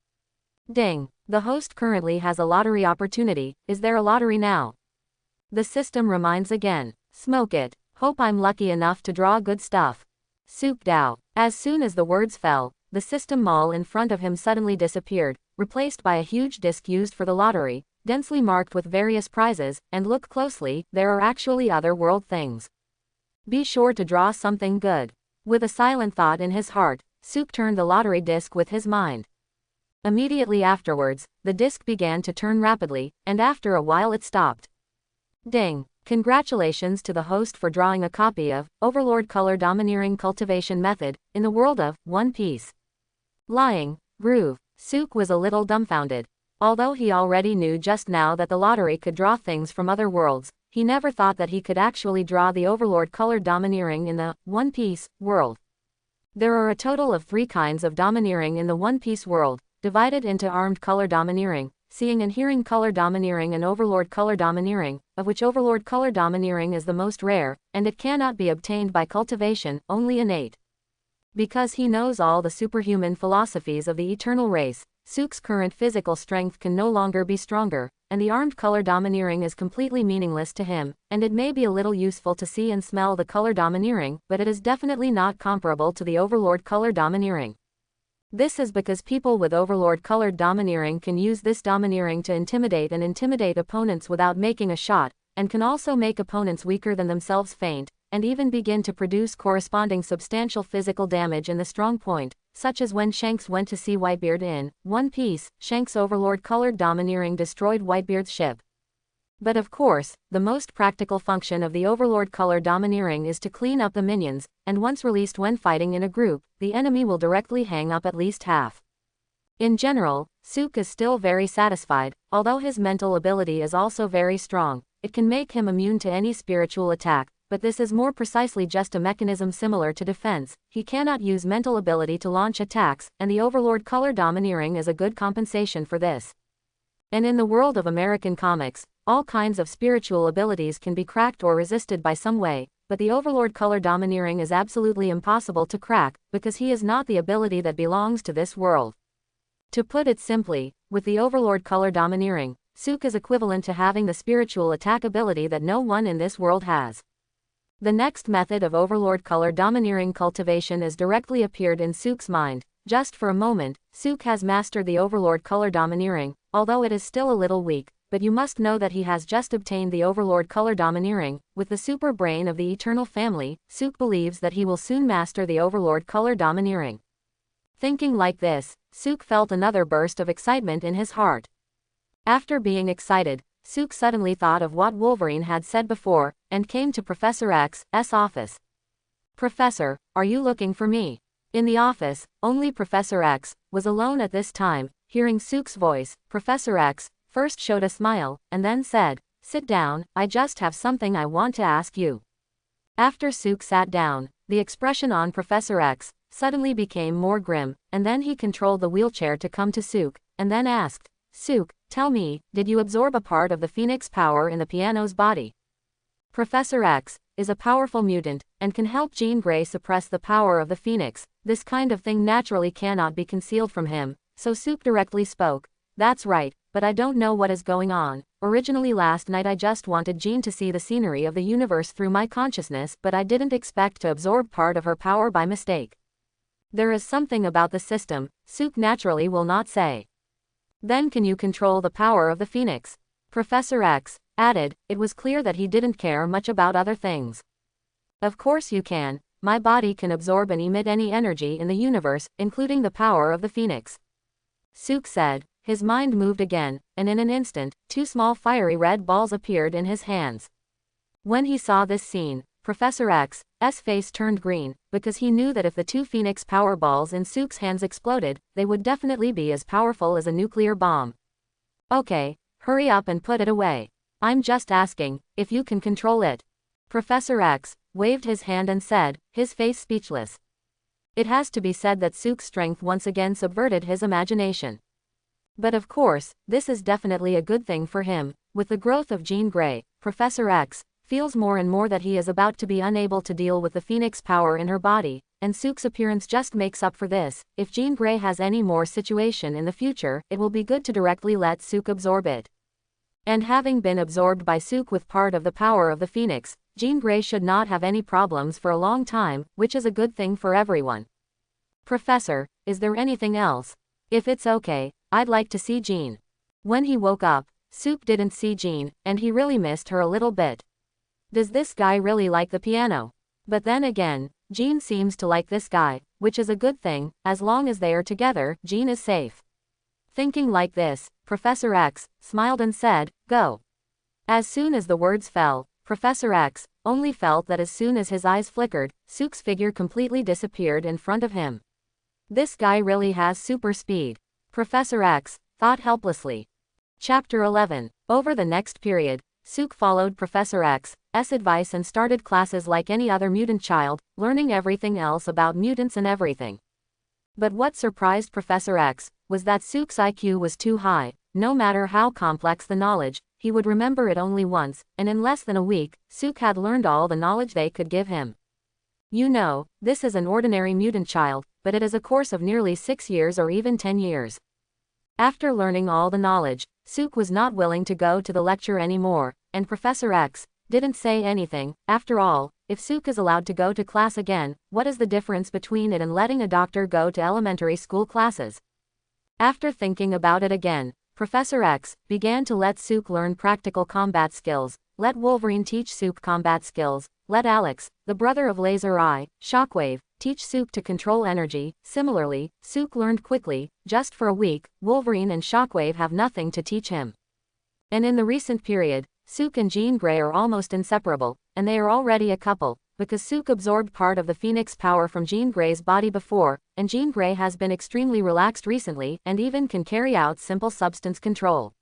Ding. The host currently has a lottery opportunity. Is there a lottery now? The system reminds again. Smoke it. Hope I'm lucky enough to draw good stuff. Suk Dao. As soon as the words fell, the system mall in front of him suddenly disappeared, replaced by a huge disc used for the lottery, densely marked with various prizes, and look closely, there are actually other world things. Be sure to draw something good. With a silent thought in his heart, Suk turned the lottery disc with his mind. Immediately afterwards, the disc began to turn rapidly, and after a while it stopped. Ding! Congratulations to the host for drawing a copy of Overlord Color Domineering Cultivation Method in the world of One Piece. Lying, Groove. Suk was a little dumbfounded. Although he already knew just now that the lottery could draw things from other worlds, he never thought that he could actually draw the Overlord Color Domineering in the One Piece world. There are a total of 3 kinds of domineering in the One Piece world, divided into Armed Color Domineering, Seeing and Hearing Color Domineering and Overlord Color Domineering, of which Overlord Color Domineering is the most rare, and it cannot be obtained by cultivation, only innate. Because he knows all the superhuman philosophies of the eternal race, Suk's current physical strength can no longer be stronger, and the Armed Color Domineering is completely meaningless to him, and it may be a little useful to see and smell the Color Domineering, but it is definitely not comparable to the Overlord Color Domineering. This is because people with Overlord Colored Domineering can use this domineering to intimidate opponents without making a shot, and can also make opponents weaker than themselves faint, and even begin to produce corresponding substantial physical damage in the strong point, such as when Shanks went to see Whitebeard in One Piece. Shanks' Overlord Colored Domineering destroyed Whitebeard's ship. But of course, the most practical function of the Overlord Color Domineering is to clean up the minions, and once released when fighting in a group, the enemy will directly hang up at least half. In general, Suk is still very satisfied, although his mental ability is also very strong. It can make him immune to any spiritual attack, but this is more precisely just a mechanism similar to defense. He cannot use mental ability to launch attacks, and the Overlord Color Domineering is a good compensation for this. And in the world of American comics, all kinds of spiritual abilities can be cracked or resisted by some way, but the Overlord Color Domineering is absolutely impossible to crack, because he is not the ability that belongs to this world. To put it simply, with the Overlord Color Domineering, Suk is equivalent to having the spiritual attack ability that no one in this world has. The next method of Overlord Color Domineering cultivation is directly appeared in Suk's mind. Just for a moment, Suk has mastered the Overlord Color Domineering, although it is still a little weak, but you must know that he has just obtained the Overlord Color Domineering. With the super brain of the Eternal Family, Suk believes that he will soon master the Overlord Color Domineering. Thinking like this, Suk felt another burst of excitement in his heart. After being excited, Suk suddenly thought of what Wolverine had said before, and came to Professor X's office. "Professor, are you looking for me?" In the office, only Professor X was alone at this time. Hearing Suk's voice, Professor X first showed a smile, and then said, "Sit down, I just have something I want to ask you." After Suk sat down, the expression on Professor X suddenly became more grim, and then he controlled the wheelchair to come to Suk, and then asked, "Suk, tell me, did you absorb a part of the Phoenix power in the piano's body?" Professor X is a powerful mutant, and can help Jean Grey suppress the power of the Phoenix. This kind of thing naturally cannot be concealed from him, so Suk directly spoke. "That's right, but I don't know what is going on. Originally last night I just wanted Jean to see the scenery of the universe through my consciousness, but I didn't expect to absorb part of her power by mistake. There is something about the system," Suk naturally will not say. "Then can you control the power of the Phoenix?" Professor X added. It was clear that he didn't care much about other things. "Of course you can. My body can absorb and emit any energy in the universe, including the power of the Phoenix." Suk said. His mind moved again, and in an instant, 2 small fiery red balls appeared in his hands. When he saw this scene, Professor X's face turned green, because he knew that if the 2 Phoenix power balls in Suk's hands exploded, they would definitely be as powerful as a nuclear bomb. "Okay, hurry up and put it away. I'm just asking if you can control it." Professor X waved his hand and said, his face speechless. It has to be said that Suk's strength once again subverted his imagination. But of course, this is definitely a good thing for him. With the growth of Jean Grey, Professor X feels more and more that he is about to be unable to deal with the Phoenix power in her body, and Sook's appearance just makes up for this. If Jean Grey has any more situation in the future, it will be good to directly let Sook absorb it. And having been absorbed by Sook with part of the power of the Phoenix, Jean Grey should not have any problems for a long time, which is a good thing for everyone. Professor, is there anything else? If it's okay, I'd like to see Jean. When he woke up, Sook didn't see Jean, and he really missed her a little bit. Does this guy really like the piano? But then again, Jean seems to like this guy, which is a good thing. As long as they are together, Jean is safe. Thinking like this, Professor X smiled and said, "Go." As soon as the words fell, Professor X only felt that as soon as his eyes flickered, Sook's figure completely disappeared in front of him. This guy really has super speed. Professor X thought helplessly. Chapter 11. Over the next period, Sook followed Professor X's advice and started classes like any other mutant child, learning everything else about mutants and everything. But what surprised Professor X was that Sook's IQ was too high. No matter how complex the knowledge, he would remember it only once, and in less than a week, Sook had learned all the knowledge they could give him. You know, this is an ordinary mutant child, but it is a course of nearly 6 years or even 10 years. After learning all the knowledge, Sook was not willing to go to the lecture anymore, and Professor X didn't say anything. After all, if Sook is allowed to go to class again, what is the difference between it and letting a doctor go to elementary school classes? After thinking about it again, Professor X began to let Sook learn practical combat skills, let Wolverine teach Sook combat skills, let Alex, the brother of Laser Eye, Shockwave, teach Sook to control energy. Similarly, Sook learned quickly. Just for a week, Wolverine and Shockwave have nothing to teach him. And in the recent period, Sook and Jean Grey are almost inseparable, and they are already a couple, because Sook absorbed part of the Phoenix power from Jean Grey's body before, and Jean Grey has been extremely relaxed recently and even can carry out simple substance control.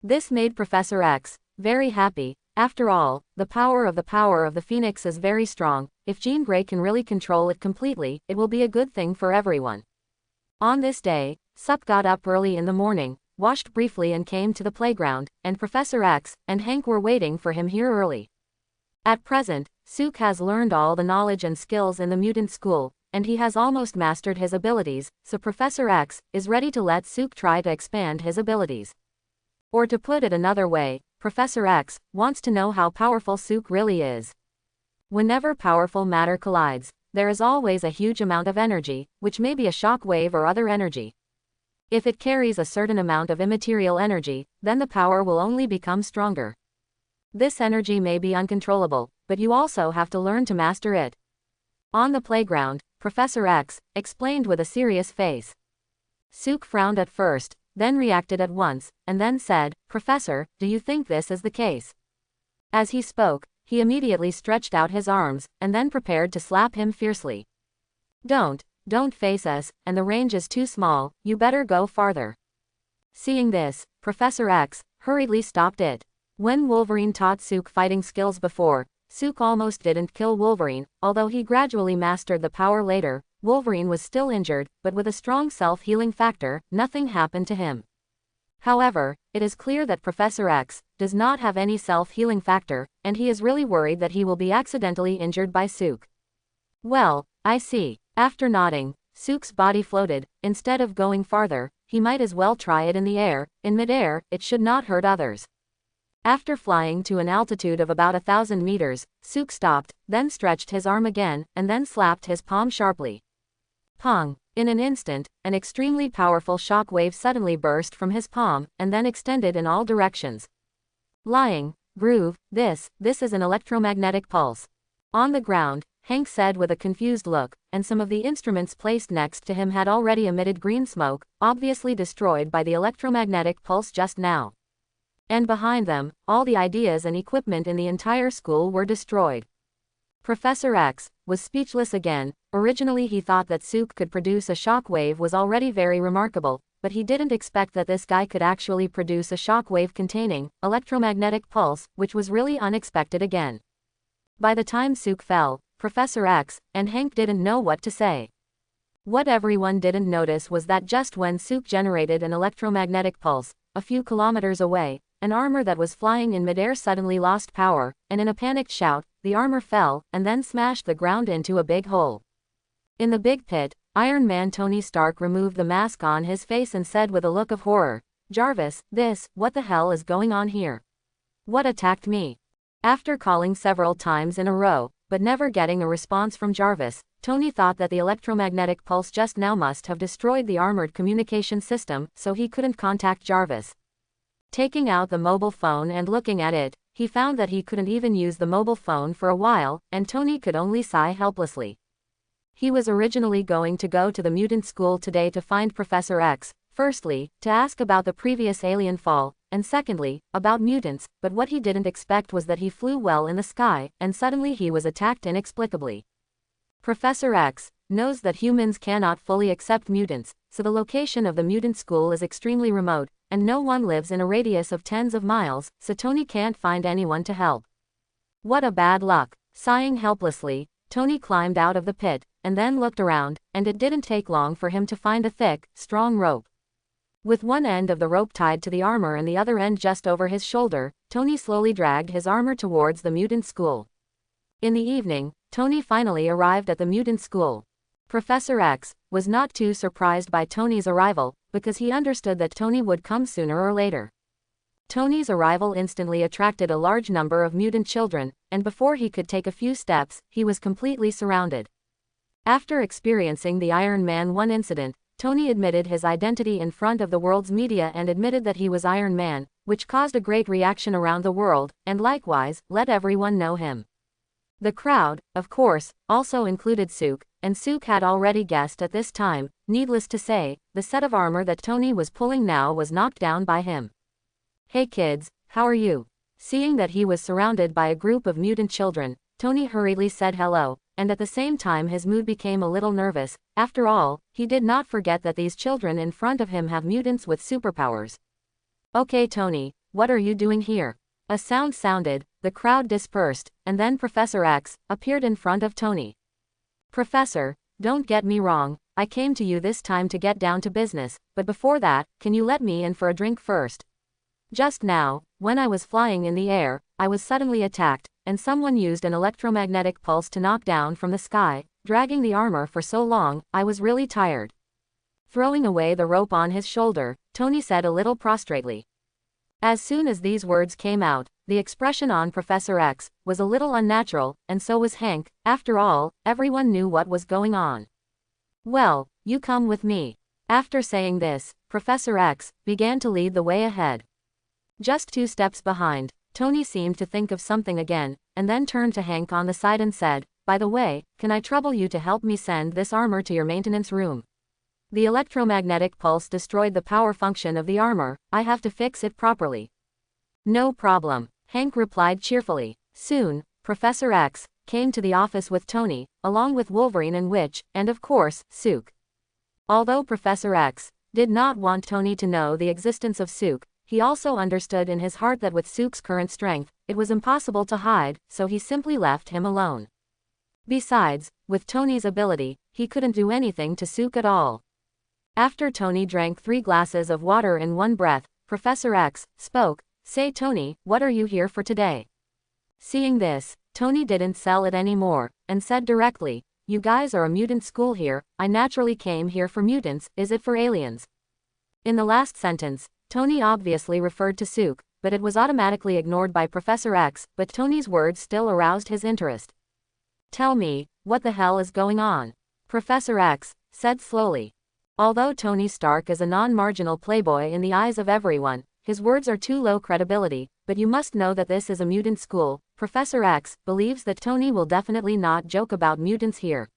This made Professor X very happy. After all, the power of the Phoenix is very strong. If Jean Grey can really control it completely, it will be a good thing for everyone. On this day, Sook got up early in the morning, washed briefly and came to the playground, and Professor X and Hank were waiting for him here early. At present, Sook has learned all the knowledge and skills in the mutant school, and he has almost mastered his abilities, so Professor X is ready to let Sook try to expand his abilities. Or to put it another way, Professor X wants to know how powerful Sook really is. Whenever powerful matter collides, there is always a huge amount of energy, which may be a shock wave or other energy. If it carries a certain amount of immaterial energy, then the power will only become stronger. This energy may be uncontrollable, but you also have to learn to master it. On the playground, Professor X explained with a serious face. Sook frowned at first, then reacted at once, and then said, "Professor, do you think this is the case?" As he spoke, he immediately stretched out his arms, and then prepared to slap him fiercely. Don't face us, and the range is too small, you better go farther." Seeing this, Professor X hurriedly stopped it. When Wolverine taught Sook fighting skills before, Sook almost didn't kill Wolverine. Although he gradually mastered the power later, Wolverine was still injured, but with a strong self-healing factor, nothing happened to him. However, it is clear that Professor X does not have any self-healing factor, and he is really worried that he will be accidentally injured by Sook. "Well, I see." After nodding, Sook's body floated. Instead of going farther, he might as well try it in the air. In midair, it should not hurt others. After flying to an altitude of about 1,000 meters, Sook stopped, then stretched his arm again, and then slapped his palm sharply. Pong! In an instant, an extremely powerful shock wave suddenly burst from his palm, and then extended in all directions. Lying, groove, this is an electromagnetic pulse. On the ground, Hank said with a confused look, and some of the instruments placed next to him had already emitted green smoke, obviously destroyed by the electromagnetic pulse just now. And behind them, all the ideas and equipment in the entire school were destroyed. Professor X was speechless again. Originally he thought that Sook could produce a shock wave was already very remarkable, but he didn't expect that this guy could actually produce a shock wave containing electromagnetic pulse, which was really unexpected again. By the time Sook fell, Professor X and Hank didn't know what to say. What everyone didn't notice was that just when Sook generated an electromagnetic pulse, a few kilometers away, an armor that was flying in midair suddenly lost power, and in a panicked shout, the armor fell, and then smashed the ground into a big hole. In the big pit, Iron Man Tony Stark removed the mask on his face and said with a look of horror, "Jarvis, what the hell is going on here? What attacked me?" After calling several times in a row, but never getting a response from Jarvis, Tony thought that the electromagnetic pulse just now must have destroyed the armored communication system, so he couldn't contact Jarvis. Taking out the mobile phone and looking at it, he found that he couldn't even use the mobile phone for a while, and Tony could only sigh helplessly. He was originally going to go to the mutant school today to find Professor X, firstly, to ask about the previous alien fall, and secondly, about mutants, but what he didn't expect was that he flew well in the sky, and suddenly he was attacked inexplicably. Professor X knows that humans cannot fully accept mutants, so the location of the mutant school is extremely remote, and no one lives in a radius of tens of miles, so Tony can't find anyone to help. What a bad luck. Sighing helplessly, Tony climbed out of the pit, and then looked around, and it didn't take long for him to find a thick, strong rope. With one end of the rope tied to the armor and the other end just over his shoulder, Tony slowly dragged his armor towards the mutant school. In the evening, Tony finally arrived at the mutant school. Professor X was not too surprised by Tony's arrival, because he understood that Tony would come sooner or later. Tony's arrival instantly attracted a large number of mutant children, and before he could take a few steps, he was completely surrounded. After experiencing the Iron Man 1 incident, Tony admitted his identity in front of the world's media and admitted that he was Iron Man, which caused a great reaction around the world, and likewise, let everyone know him. The crowd, of course, also included Sook, and Sook had already guessed at this time. Needless to say, the set of armor that Tony was pulling now was knocked down by him. "Hey kids, how are you?" Seeing that he was surrounded by a group of mutant children, Tony hurriedly said hello, and at the same time his mood became a little nervous. After all, he did not forget that these children in front of him have mutants with superpowers. "Okay Tony, what are you doing here?" A sound sounded, the crowd dispersed, and then Professor X appeared in front of Tony. "Professor, don't get me wrong, I came to you this time to get down to business, but before that, can you let me in for a drink first? Just now, when I was flying in the air, I was suddenly attacked, and someone used an electromagnetic pulse to knock down from the sky, dragging the armor for so long, I was really tired." Throwing away the rope on his shoulder, Tony said a little prostrately. As soon as these words came out, the expression on Professor X was a little unnatural, and so was Hank. After all, everyone knew what was going on. "Well, you come with me." After saying this, Professor X began to lead the way ahead. Just 2 steps behind, Tony seemed to think of something again, and then turned to Hank on the side and said, "By the way, can I trouble you to help me send this armor to your maintenance room? The electromagnetic pulse destroyed the power function of the armor, I have to fix it properly." "No problem," Hank replied cheerfully. Soon, Professor X came to the office with Tony, along with Wolverine and Witch, and of course, Sook. Although Professor X did not want Tony to know the existence of Sook, he also understood in his heart that with Sook's current strength, it was impossible to hide, so he simply left him alone. Besides, with Tony's ability, he couldn't do anything to Sook at all. After Tony drank 3 glasses of water in one breath, Professor X spoke. "Say Tony, what are you here for today?" Seeing this, Tony didn't sell it anymore, and said directly, "You guys are a mutant school here, I naturally came here for mutants, is it for aliens?" In the last sentence, Tony obviously referred to Sook, but it was automatically ignored by Professor X, but Tony's words still aroused his interest. "Tell me, what the hell is going on?" Professor X said slowly. Although Tony Stark is a non-marginal playboy in the eyes of everyone, his words are too low credibility, but you must know that this is a mutant school. Professor X believes that Tony will definitely not joke about mutants here.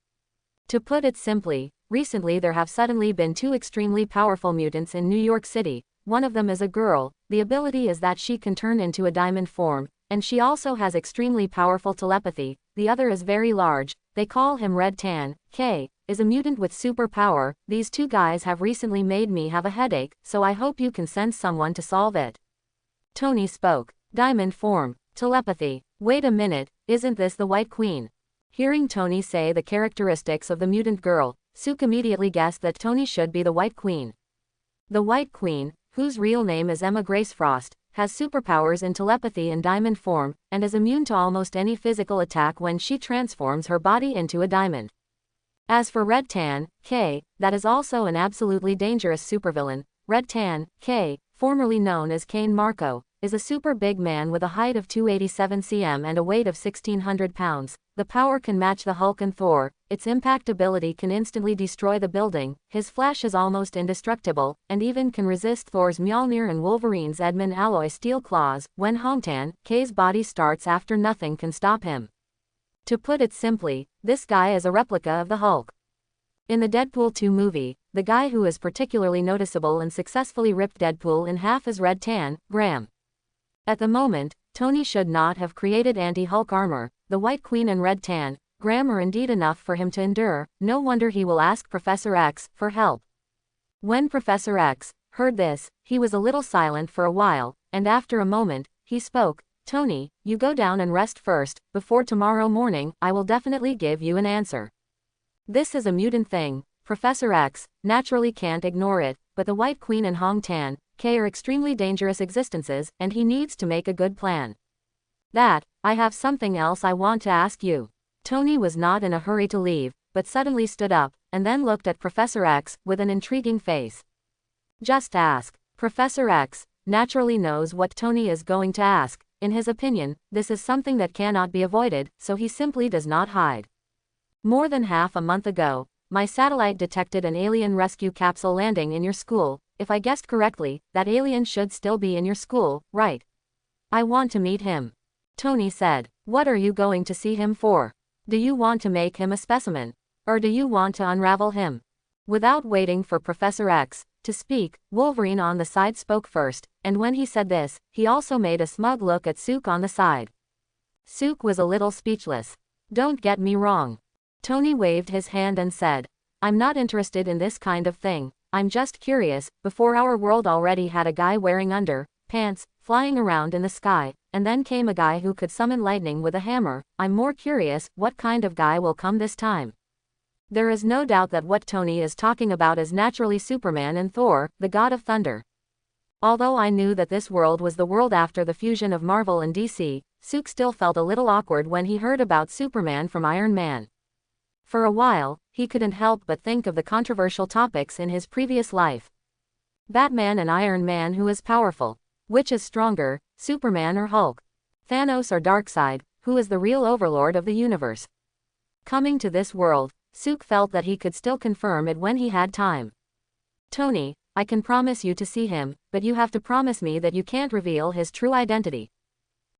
To put it simply, recently there have suddenly been 2 extremely powerful mutants in New York City. One of them is a girl, the ability is that she can turn into a diamond form, and she also has extremely powerful telepathy. The other is very large, they call him Red Tan, K, is a mutant with superpower. These 2 guys have recently made me have a headache, so I hope you can send someone to solve it. Tony spoke. Diamond form, telepathy. Wait a minute, isn't this the White Queen? Hearing Tony say the characteristics of the mutant girl, Sook immediately guessed that Tony should be the White Queen. The White Queen, whose real name is Emma Grace Frost, has superpowers in telepathy and diamond form, and is immune to almost any physical attack when she transforms her body into a diamond. As for Red Tan K, that is also an absolutely dangerous supervillain. Red Tan K, formerly known as Kane Marco, is a super big man with a height of 287 cm and a weight of 1600 pounds. The power can match the Hulk and Thor, its impact ability can instantly destroy the building, his flash is almost indestructible, and even can resist Thor's Mjolnir and Wolverine's Edmund alloy steel claws. When Hongtan K's body starts after, nothing can stop him. To put it simply, this guy is a replica of the Hulk. In the Deadpool 2 movie, the guy who is particularly noticeable and successfully ripped Deadpool in half is Red Tan Graham. At the moment, Tony should not have created anti-Hulk armor. The White Queen and Red Tan Graham are indeed enough for him to endure. No wonder he will ask Professor X for help. When Professor X heard this, he was a little silent for a while, and after a moment, he spoke. Tony, you go down and rest first. Before tomorrow morning, I will definitely give you an answer. This is a mutant thing. Professor X naturally can't ignore it, but the White Queen and Hongtan K are extremely dangerous existences, and he needs to make a good plan. I have something else I want to ask you. Tony was not in a hurry to leave, but suddenly stood up, and then looked at Professor X with an intriguing face. Just ask. Professor X naturally knows what Tony is going to ask. In his opinion, this is something that cannot be avoided, so he simply does not hide. More than half a month ago, my satellite detected an alien rescue capsule landing in your school. If I guessed correctly, that alien should still be in your school, right? I want to meet him. Tony said. What are you going to see him for? Do you want to make him a specimen? Or do you want to unravel him? Without waiting for Professor X to speak, Wolverine on the side spoke first, and when he said this, he also made a smug look at Sook on the side. Sook was a little speechless. Don't get me wrong. Tony waved his hand and said, I'm not interested in this kind of thing. I'm just curious. Before our world already had a guy wearing pants, flying around in the sky, and then came a guy who could summon lightning with a hammer. I'm more curious, what kind of guy will come this time? There is no doubt that what Tony is talking about is naturally Superman and Thor, the god of thunder. Although I knew that this world was the world after the fusion of Marvel and DC, Sook still felt a little awkward when he heard about Superman from Iron Man. For a while, he couldn't help but think of the controversial topics in his previous life. Batman and Iron Man, who is powerful? Which is stronger, Superman or Hulk? Thanos or Darkseid, who is the real overlord of the universe? Coming to this world, Sook felt that he could still confirm it when he had time. Tony, I can promise you to see him, but you have to promise me that you can't reveal his true identity.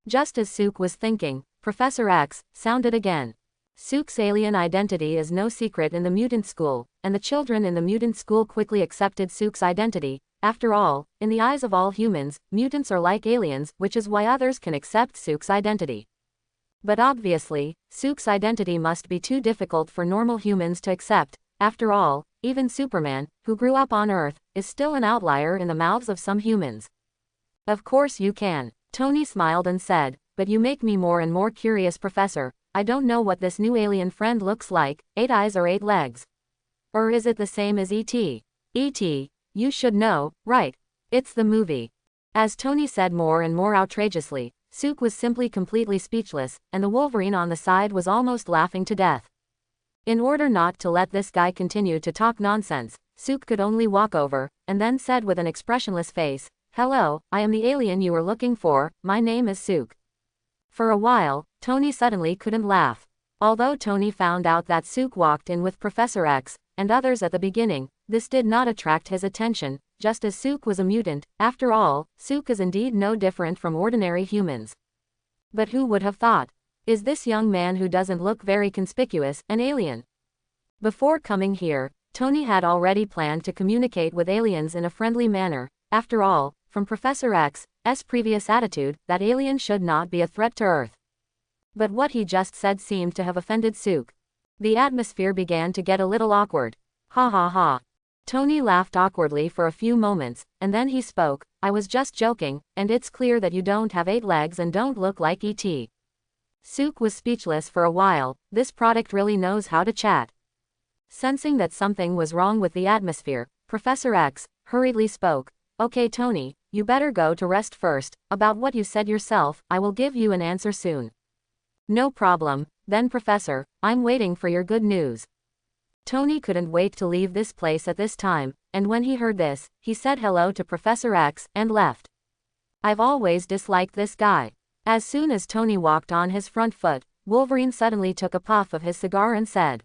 Just as Sook was thinking, Professor X sounded again. Sook's alien identity is no secret in the mutant school, and the children in the mutant school quickly accepted Sook's identity. After all, in the eyes of all humans, mutants are like aliens, which is why others can accept Sook's identity. But obviously, Sook's identity must be too difficult for normal humans to accept. After all, even Superman, who grew up on Earth, is still an outlier in the mouths of some humans. Of course you can. Tony smiled and said, but you make me more and more curious, Professor. I don't know what this new alien friend looks like, 8 eyes or 8 legs. Or is it the same as E.T.? E.T., you should know, right? It's the movie. As Tony said more and more outrageously, Sook was simply completely speechless, and the Wolverine on the side was almost laughing to death. In order not to let this guy continue to talk nonsense, Sook could only walk over, and then said with an expressionless face, Hello, I am the alien you were looking for, my name is Sook. For a while, Tony suddenly couldn't laugh. Although Tony found out that Sook walked in with Professor X and others at the beginning, this did not attract his attention, just as Sook was a mutant. After all, Sook is indeed no different from ordinary humans. But who would have thought? Is this young man who doesn't look very conspicuous an alien? Before coming here, Tony had already planned to communicate with aliens in a friendly manner. After all, from Professor X's previous attitude, that alien should not be a threat to Earth. But what he just said seemed to have offended Sook. The atmosphere began to get a little awkward. Ha ha ha. Tony laughed awkwardly for a few moments, and then he spoke, I was just joking, and it's clear that you don't have 8 legs and don't look like E.T. Sook was speechless for a while. This product really knows how to chat. Sensing that something was wrong with the atmosphere, Professor X hurriedly spoke. Okay Tony, you better go to rest first. About what you said yourself, I will give you an answer soon. No problem, then Professor, I'm waiting for your good news. Tony couldn't wait to leave this place at this time, and when he heard this, he said hello to Professor X and left. I've always disliked this guy. As soon as Tony walked on his front foot, Wolverine suddenly took a puff of his cigar and said.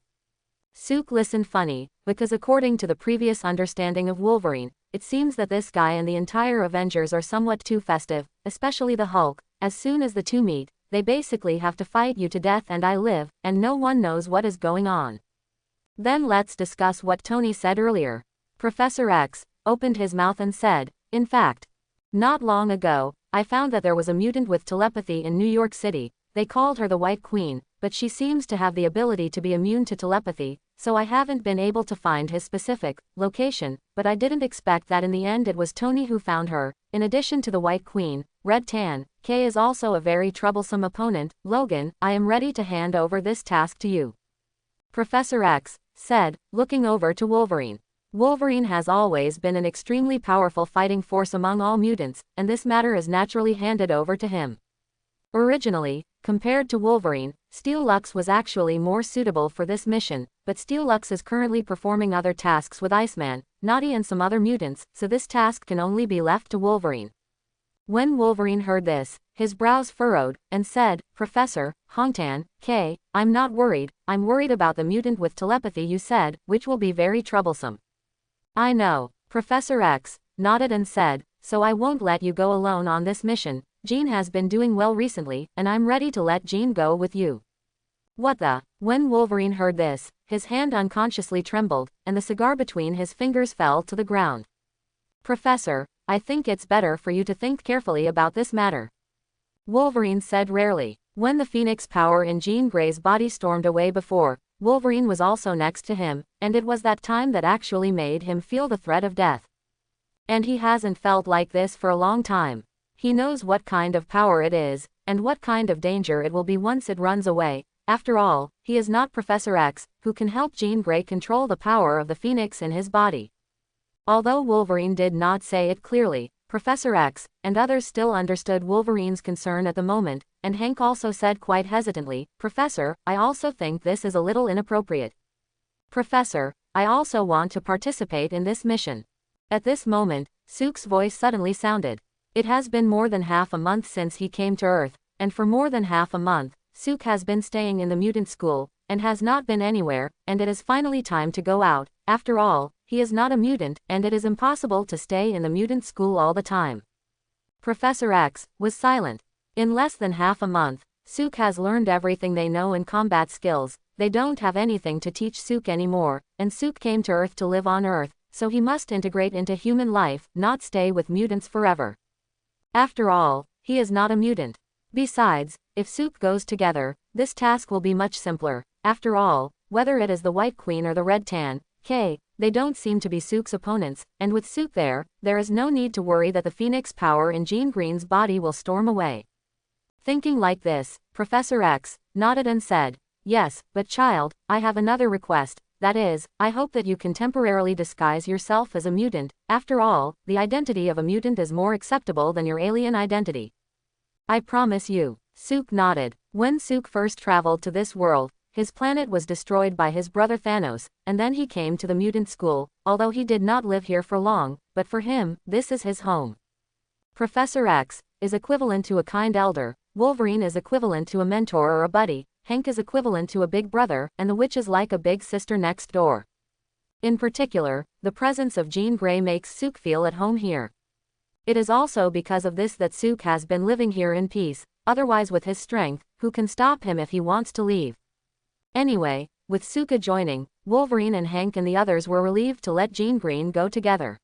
Sook listened funny, because according to the previous understanding of Wolverine, it seems that this guy and the entire Avengers are somewhat too festive, especially the Hulk. As soon as the two meet, they basically have to fight you to death and I live, and no one knows what is going on. Then let's discuss what Tony said earlier. Professor X opened his mouth and said, in fact, not long ago, I found that there was a mutant with telepathy in New York City. They called her the White Queen, but she seems to have the ability to be immune to telepathy, so I haven't been able to find his specific location, but I didn't expect that in the end it was Tony who found her. In addition to the White Queen, Red Tan, K is also a very troublesome opponent. Logan, I am ready to hand over this task to you. Professor X said, looking over to Wolverine. Wolverine has always been an extremely powerful fighting force among all mutants, and this matter is naturally handed over to him. Originally, compared to Wolverine, Steel Lux was actually more suitable for this mission, but Steel Lux is currently performing other tasks with Iceman, Naughty and some other mutants, so this task can only be left to Wolverine. When Wolverine heard this, his brows furrowed, and said, Professor Hongtan, K, I'm not worried, I'm worried about the mutant with telepathy you said, which will be very troublesome. I know. Professor X nodded and said, so I won't let you go alone on this mission. Jean has been doing well recently, and I'm ready to let Jean go with you. What the? When Wolverine heard this, his hand unconsciously trembled, and the cigar between his fingers fell to the ground. Professor, I think it's better for you to think carefully about this matter. Wolverine said rarely. When the Phoenix power in Jean Grey's body stormed away before, Wolverine was also next to him, and it was that time that actually made him feel the threat of death. And he hasn't felt like this for a long time. He knows what kind of power it is, and what kind of danger it will be once it runs away. After all, he is not Professor X, who can help Jean Grey control the power of the Phoenix in his body. Although Wolverine did not say it clearly, Professor X and others still understood Wolverine's concern at the moment, and Hank also said quite hesitantly, Professor, I also think this is a little inappropriate. Professor, I also want to participate in this mission. At this moment, Sook's voice suddenly sounded. It has been more than half a month since he came to Earth, and for more than half a month, Sook has been staying in the mutant school, and has not been anywhere, and it is finally time to go out. After all, he is not a mutant, and it is impossible to stay in the mutant school all the time. Professor X was silent. In less than half a month, Sook has learned everything they know in combat skills. They don't have anything to teach Sook anymore, and Sook came to Earth to live on Earth, so he must integrate into human life, not stay with mutants forever. After all, he is not a mutant. Besides, if Sook goes together, this task will be much simpler. After all, whether it is the White Queen or the Red Tan, K, they don't seem to be Sook's opponents, and with Sook there is no need to worry that the Phoenix power in Jean Grey's body will storm away. Thinking like this, Professor X nodded and said, yes, but child, I have another request. That is, I hope that you can temporarily disguise yourself as a mutant. After all, the identity of a mutant is more acceptable than your alien identity. I promise you. Sook nodded. When Sook first traveled to this world, his planet was destroyed by his brother Thanos, and then he came to the mutant school, although he did not live here for long, but for him, this is his home. Professor X is equivalent to a kind elder, Wolverine is equivalent to a mentor or a buddy, Hank is equivalent to a big brother, and the witch is like a big sister next door. In particular, the presence of Jean Grey makes Sook feel at home here. It is also because of this that Sook has been living here in peace, otherwise with his strength, who can stop him if he wants to leave? Anyway, with Sook joining, Wolverine and Hank and the others were relieved to let Jean Grey go together.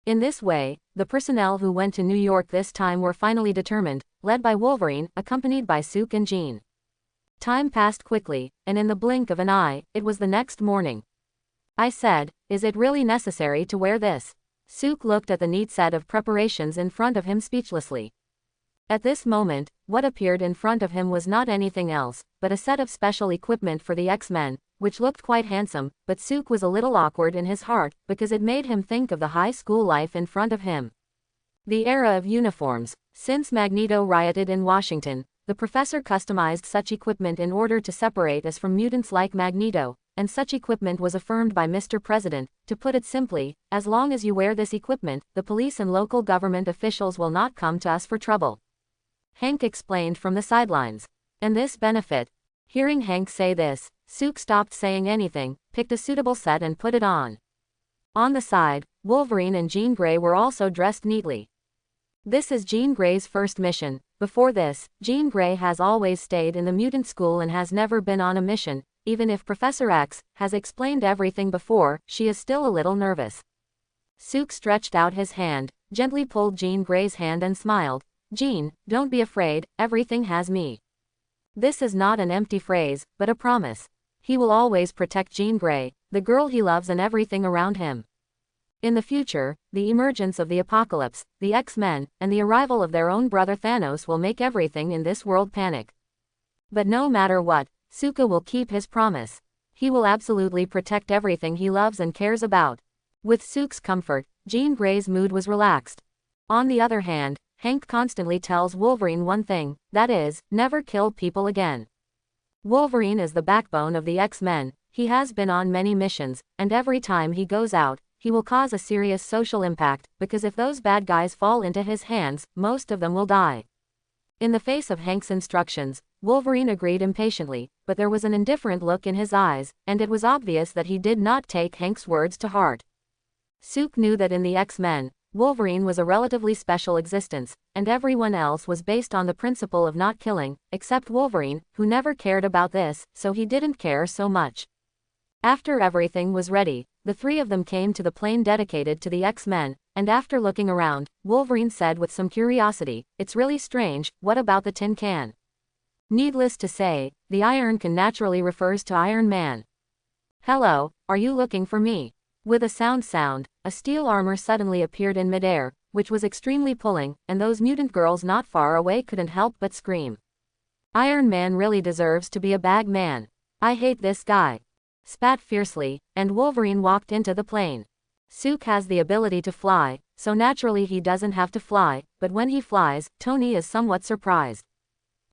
In this way, the personnel who went to New York this time were finally determined, led by Wolverine, accompanied by Sook and Jean. Time passed quickly, and in the blink of an eye, it was the next morning. I said, is it really necessary to wear this? Sook looked at the neat set of preparations in front of him speechlessly. At this moment, what appeared in front of him was not anything else, but a set of special equipment for the X-Men, which looked quite handsome, but Sook was a little awkward in his heart, because it made him think of the high school life in front of him. The era of uniforms. Since Magneto rioted in Washington, the professor customized such equipment in order to separate us from mutants like Magneto, and such equipment was affirmed by Mr. President. To put it simply, as long as you wear this equipment, the police and local government officials will not come to us for trouble. Hank explained from the sidelines. And this benefit. Hearing Hank say this, Sook stopped saying anything, picked a suitable set and put it on. On the side, Wolverine and Jean Grey were also dressed neatly. This is Jean Grey's first mission. Before this, Jean Grey has always stayed in the mutant school and has never been on a mission. Even if Professor X has explained everything before, she is still a little nervous. Sook stretched out his hand, gently pulled Jean Grey's hand and smiled. Jean, don't be afraid, everything has me. This is not an empty phrase, but a promise. He will always protect Jean Grey, the girl he loves and everything around him. In the future, the emergence of the apocalypse, the X-Men, and the arrival of their own brother Thanos will make everything in this world panic. But no matter what, Sook will keep his promise. He will absolutely protect everything he loves and cares about. With Sook's comfort, Jean Grey's mood was relaxed. On the other hand, Hank constantly tells Wolverine one thing, that is, never kill people again. Wolverine is the backbone of the X-Men. He has been on many missions, and every time he goes out, he will cause a serious social impact, because if those bad guys fall into his hands, most of them will die. In the face of Hank's instructions, Wolverine agreed impatiently, but there was an indifferent look in his eyes, and it was obvious that he did not take Hank's words to heart. Sook knew that in the X-Men, Wolverine was a relatively special existence, and everyone else was based on the principle of not killing, except Wolverine, who never cared about this, so he didn't care so much. After everything was ready, the three of them came to the plane dedicated to the X-Men, and after looking around, Wolverine said with some curiosity, "It's really strange, what about the tin can?" Needless to say, the Iron Can naturally refers to Iron Man. "Hello, are you looking for me?" With a sound, a steel armor suddenly appeared in midair, which was extremely pulling, and those mutant girls not far away couldn't help but scream. Iron Man really deserves to be a bag man. I hate this guy. Spat fiercely, and Wolverine walked into the plane. Sook has the ability to fly, so naturally he doesn't have to fly, but when he flies, Tony is somewhat surprised.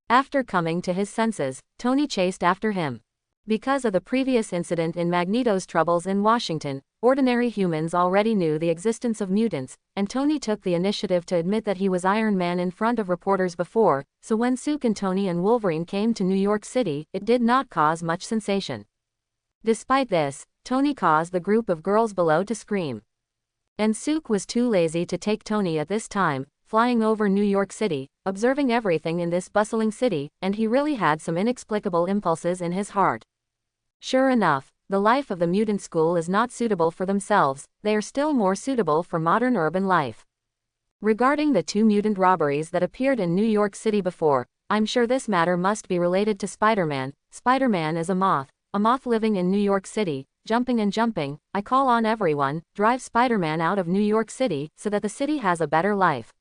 After coming to his senses, Tony chased after him. Because of the previous incident in Magneto's troubles in Washington, ordinary humans already knew the existence of mutants, and Tony took the initiative to admit that he was Iron Man in front of reporters before, so when Sook and Tony and Wolverine came to New York City, it did not cause much sensation. Despite this, Tony caused the group of girls below to scream. And Sook was too lazy to take Tony at this time, flying over New York City, observing everything in this bustling city, and he really had some inexplicable impulses in his heart. Sure enough, the life of the mutant school is not suitable for themselves, they are still more suitable for modern urban life. Regarding the two mutant robberies that appeared in New York City before, I'm sure this matter must be related to Spider-Man. Spider-Man is a moth living in New York City, jumping and jumping. I call on everyone, drive Spider-Man out of New York City, so that the city has a better life.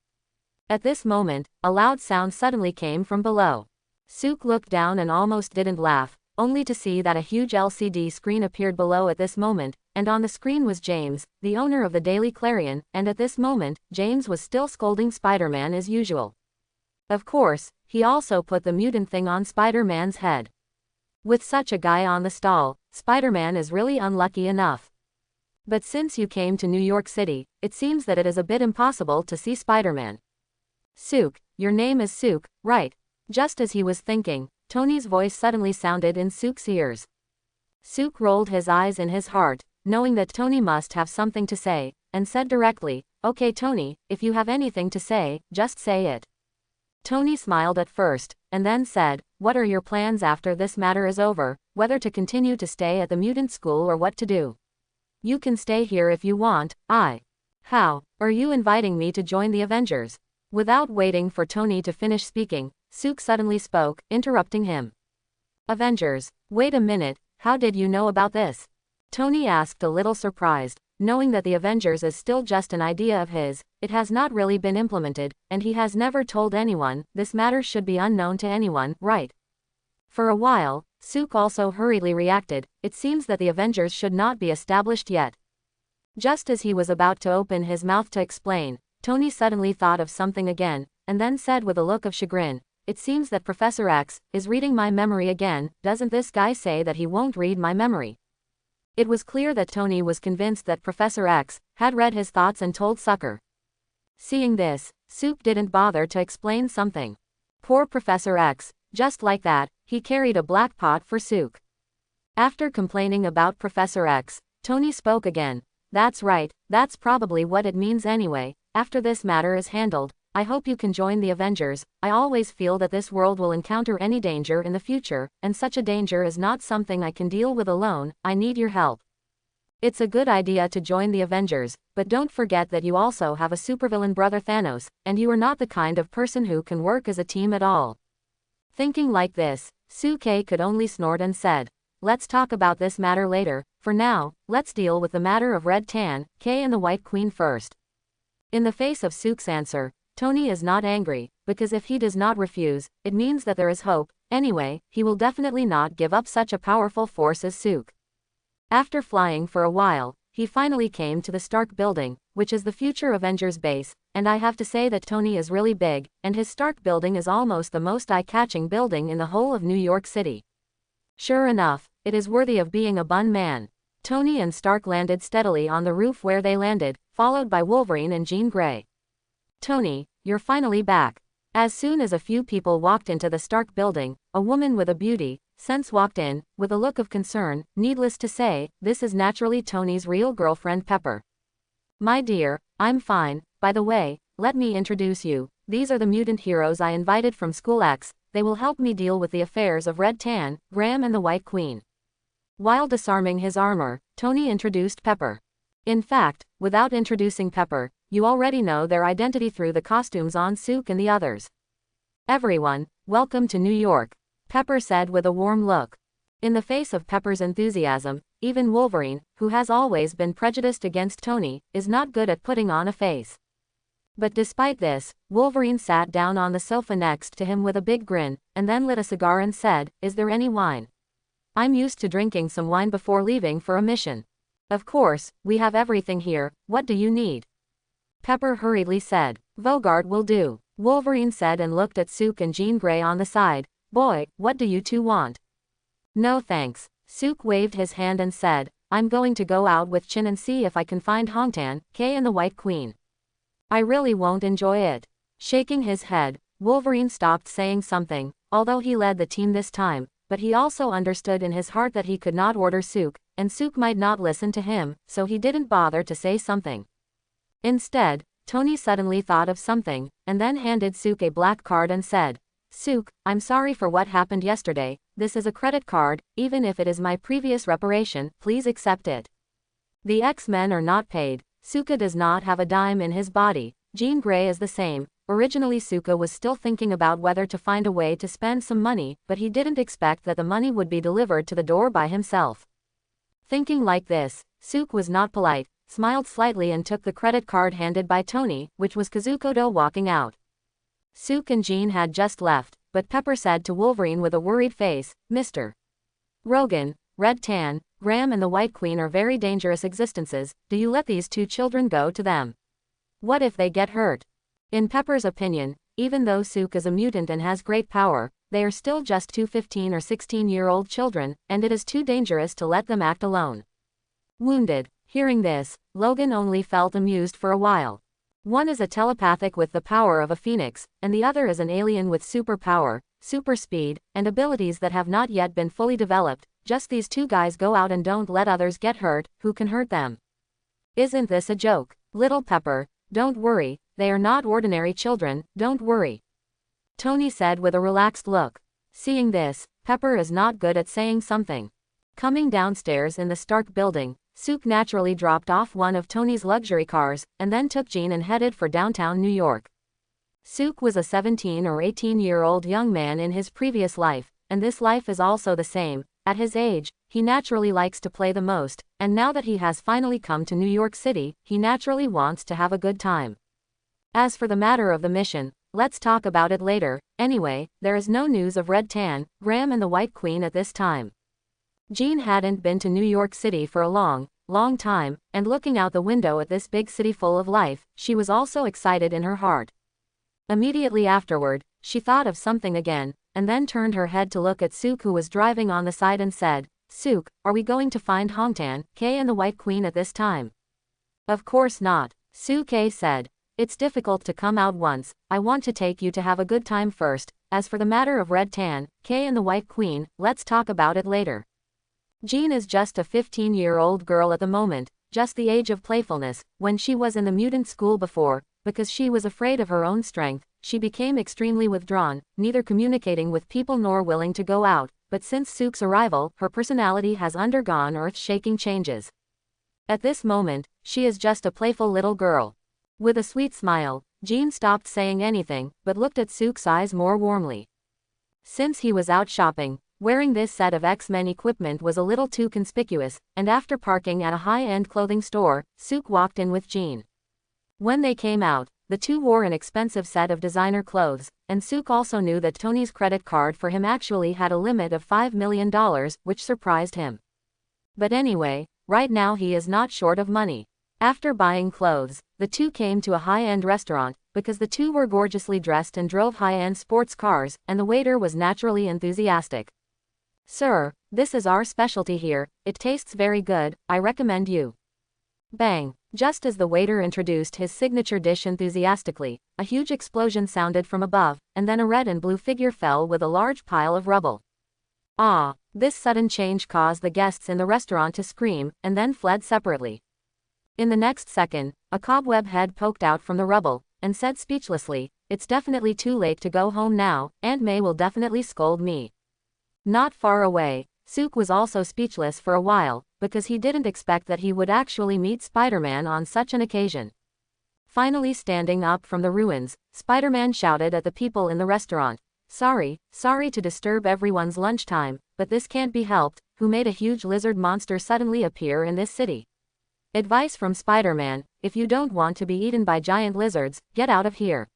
At this moment, a loud sound suddenly came from below. Sook looked down and almost didn't laugh, only to see that a huge LCD screen appeared below at this moment, and on the screen was James, the owner of the Daily Clarion, and at this moment, James was still scolding Spider-Man as usual. Of course, he also put the mutant thing on Spider-Man's head. With such a guy on the stall, Spider-Man is really unlucky enough. But since you came to New York City, it seems that it is a bit impossible to see Spider-Man. Sook, your name is Sook, right? Just as he was thinking, Tony's voice suddenly sounded in Sook's ears. Sook rolled his eyes in his heart, knowing that Tony must have something to say, and said directly, "Okay Tony, if you have anything to say, just say it." Tony smiled at first, and then said, "What are your plans after this matter is over, whether to continue to stay at the mutant school or what to do? You can stay here if you want, How? Are you inviting me to join the Avengers?" Without waiting for Tony to finish speaking, Sook suddenly spoke, interrupting him. "Avengers? Wait a minute, how did you know about this?" Tony asked, a little surprised, knowing that the Avengers is still just an idea of his, it has not really been implemented, and he has never told anyone. This matter should be unknown to anyone, right? For a while, Sook also hurriedly reacted, it seems that the Avengers should not be established yet. Just as he was about to open his mouth to explain, Tony suddenly thought of something again, and then said with a look of chagrin, "It seems that Professor X is reading my memory again. Doesn't this guy say that he won't read my memory?" It was clear that Tony was convinced that Professor X had read his thoughts and told Sucker. Seeing this, Sook didn't bother to explain something. Poor Professor X, just like that, he carried a black pot for Sook. After complaining about Professor X, Tony spoke again. That's right, that's probably what it means anyway. After this matter is handled, I hope you can join the Avengers. I always feel that this world will encounter any danger in the future, and such a danger is not something I can deal with alone. I need your help. It's a good idea to join the Avengers, but don't forget that you also have a supervillain brother Thanos, and you are not the kind of person who can work as a team at all. Thinking like this, Suke could only snort and said, let's talk about this matter later. For now, let's deal with the matter of Red Tan, K and the White Queen first. In the face of Sook's answer, Tony is not angry, because if he does not refuse, it means that there is hope. Anyway, he will definitely not give up such a powerful force as Sook. After flying for a while, he finally came to the Stark building, which is the future Avengers base, and I have to say that Tony is really big, and his Stark building is almost the most eye-catching building in the whole of New York City. Sure enough, it is worthy of being a bun man. Tony and Stark landed steadily on the roof where they landed, followed by Wolverine and Jean Grey. Tony, you're finally back. As soon as a few people walked into the Stark building, a woman with a beauty sense walked in, with a look of concern. Needless to say, this is naturally Tony's real girlfriend Pepper. My dear, I'm fine. By the way, let me introduce you. These are the mutant heroes I invited from School X. They will help me deal with the affairs of Red Tan, Graham and the White Queen. While disarming his armor, Tony introduced Pepper. In fact, without introducing Pepper, you already know their identity through the costumes on Sook and the others. Everyone, welcome to New York, Pepper said with a warm look. In the face of Pepper's enthusiasm, even Wolverine, who has always been prejudiced against Tony, is not good at putting on a face. But despite this, Wolverine sat down on the sofa next to him with a big grin, and then lit a cigar and said, "Is there any wine? I'm used to drinking some wine before leaving for a mission." "Of course, we have everything here. What do you need?" Pepper hurriedly said. "Vogard will do," Wolverine said and looked at Sook and Jean Grey on the side. "Boy, what do you two want?" "No thanks." Sook waved his hand and said, "I'm going to go out with Chin and see if I can find Hongtan, K and the White Queen. I really won't enjoy it." Shaking his head, Wolverine stopped saying something, although he led the team this time, but he also understood in his heart that he could not order Sook, and Sook might not listen to him, so he didn't bother to say something. Instead, Tony suddenly thought of something, and then handed Sook a black card and said, "Sook, I'm sorry for what happened yesterday. This is a credit card, even if it is my previous reparation, please accept it." The X-Men are not paid. Suka does not have a dime in his body. Jean Grey is the same. Originally Suka was still thinking about whether to find a way to spend some money, but he didn't expect that the money would be delivered to the door by himself. Thinking like this, Sook was not polite, smiled slightly and took the credit card handed by Tony, which was Kazukodo walking out. Sook and Jean had just left, but Pepper said to Wolverine with a worried face, "Mr. Rogan, Red Tan, Graham and the White Queen are very dangerous existences. Do you let these two children go to them? What if they get hurt?" In Pepper's opinion, even though Sook is a mutant and has great power, they are still just two 15 or 16-year-old children, and it is too dangerous to let them act alone. Wounded. Hearing this, Logan only felt amused for a while. One is a telepathic with the power of a phoenix, and the other is an alien with superpower, super speed, and abilities that have not yet been fully developed. Just these two guys go out and don't let others get hurt. Who can hurt them? Isn't this a joke? Little Pepper, don't worry, they are not ordinary children, don't worry, Tony said with a relaxed look. Seeing this, Pepper is not good at saying something. Coming downstairs in the Stark building, Sook naturally dropped off one of Tony's luxury cars, and then took Jean and headed for downtown New York. Sook was a 17 or 18-year-old young man in his previous life, and this life is also the same. At his age, he naturally likes to play the most, and now that he has finally come to New York City, he naturally wants to have a good time. As for the matter of the mission, let's talk about it later. Anyway, there is no news of Red Tan, Graham and the White Queen at this time. Jean hadn't been to New York City for a long time, and looking out the window at this big city full of life, she was also excited in her heart. Immediately afterward, she thought of something again, and then turned her head to look at Sook who was driving on the side and said, Sook, are we going to find Hongtan, K and the White Queen at this time? Of course not, Su K said. It's difficult to come out once. I want to take you to have a good time first. As for the matter of Red Tan, K and the White Queen, let's talk about it later. Jean is just a 15-year-old girl at the moment, just the age of playfulness. When she was in the mutant school before, because she was afraid of her own strength, she became extremely withdrawn, neither communicating with people nor willing to go out, but since Sook's arrival, her personality has undergone earth-shaking changes. At this moment, she is just a playful little girl. With a sweet smile, Jean stopped saying anything, but looked at Sook's eyes more warmly. Since he was out shopping, wearing this set of X-Men equipment was a little too conspicuous, and after parking at a high-end clothing store, Sook walked in with Jean. When they came out, the two wore an expensive set of designer clothes, and Sook also knew that Tony's credit card for him actually had a limit of $5 million, which surprised him. But anyway, right now he is not short of money. After buying clothes, the two came to a high-end restaurant, because the two were gorgeously dressed and drove high-end sports cars, and the waiter was naturally enthusiastic. Sir, this is our specialty here, it tastes very good, I recommend you. Bang! Just as the waiter introduced his signature dish enthusiastically, a huge explosion sounded from above, and then a red and blue figure fell with a large pile of rubble. Ah! This sudden change caused the guests in the restaurant to scream, and then fled separately. In the next second, a cobweb head poked out from the rubble, and said speechlessly, "It's definitely too late to go home now, Aunt May will definitely scold me." Not far away, Sook was also speechless for a while, because he didn't expect that he would actually meet Spider-Man on such an occasion. Finally standing up from the ruins, Spider-Man shouted at the people in the restaurant, sorry to disturb everyone's lunchtime, but this can't be helped, who made a huge lizard monster suddenly appear in this city? Advice from Spider-Man, if you don't want to be eaten by giant lizards, get out of here.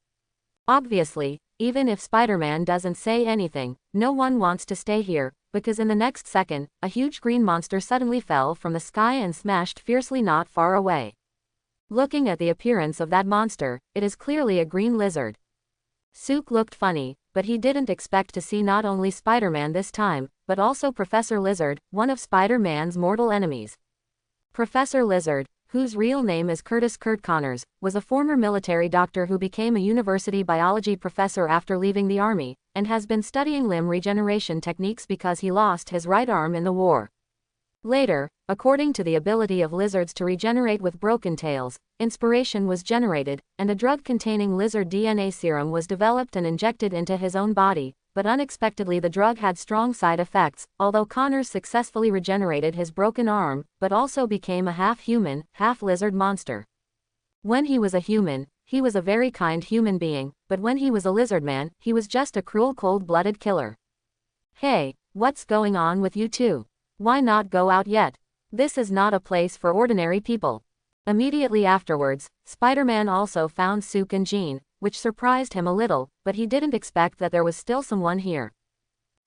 Obviously, even if Spider-Man doesn't say anything, no one wants to stay here, because in the next second, a huge green monster suddenly fell from the sky and smashed fiercely not far away. Looking at the appearance of that monster, it is clearly a green lizard. Sook looked funny, but he didn't expect to see not only Spider-Man this time, but also Professor Lizard, one of Spider-Man's mortal enemies. Professor Lizard, whose real name is Curtis Kurt Connors, was a former military doctor who became a university biology professor after leaving the army, and has been studying limb regeneration techniques because he lost his right arm in the war. Later, according to the ability of lizards to regenerate with broken tails, inspiration was generated, and a drug containing lizard DNA serum was developed and injected into his own body, but unexpectedly the drug had strong side effects, although Connors successfully regenerated his broken arm, but also became a half-human, half-lizard monster. When he was a human, he was a very kind human being, but when he was a lizard man, he was just a cruel cold-blooded killer. Hey, what's going on with you two? Why not go out yet? This is not a place for ordinary people. Immediately afterwards, Spider-Man also found Sook and Jean, which surprised him a little, but he didn't expect that there was still someone here.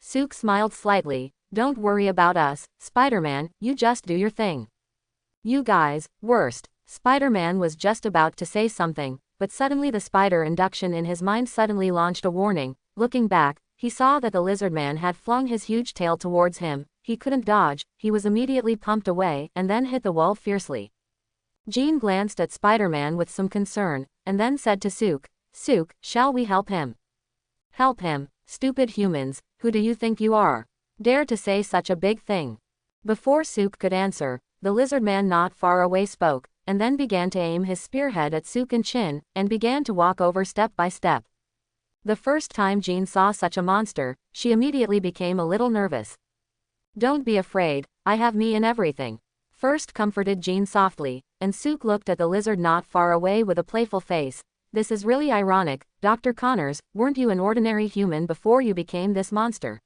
Sook smiled slightly, "Don't worry about us, Spider-Man, you just do your thing." "You guys, worst." Spider-Man was just about to say something, but suddenly the spider induction in his mind suddenly launched a warning. Looking back, he saw that the lizard man had flung his huge tail towards him. He couldn't dodge, he was immediately pumped away, and then hit the wall fiercely. Jean glanced at Spider-Man with some concern, and then said to Sook, "Sook, shall we help him?" "Help him? Stupid humans, who do you think you are? Dare to say such a big thing?" Before Sook could answer, the lizard man not far away spoke, and then began to aim his spearhead at Sook and Chin, and began to walk over step by step. The first time Jean saw such a monster, she immediately became a little nervous. "Don't be afraid, I have me in everything," first comforted Jean softly, and Sook looked at the lizard not far away with a playful face. "This is really ironic, Dr. Connors, weren't you an ordinary human before you became this monster?"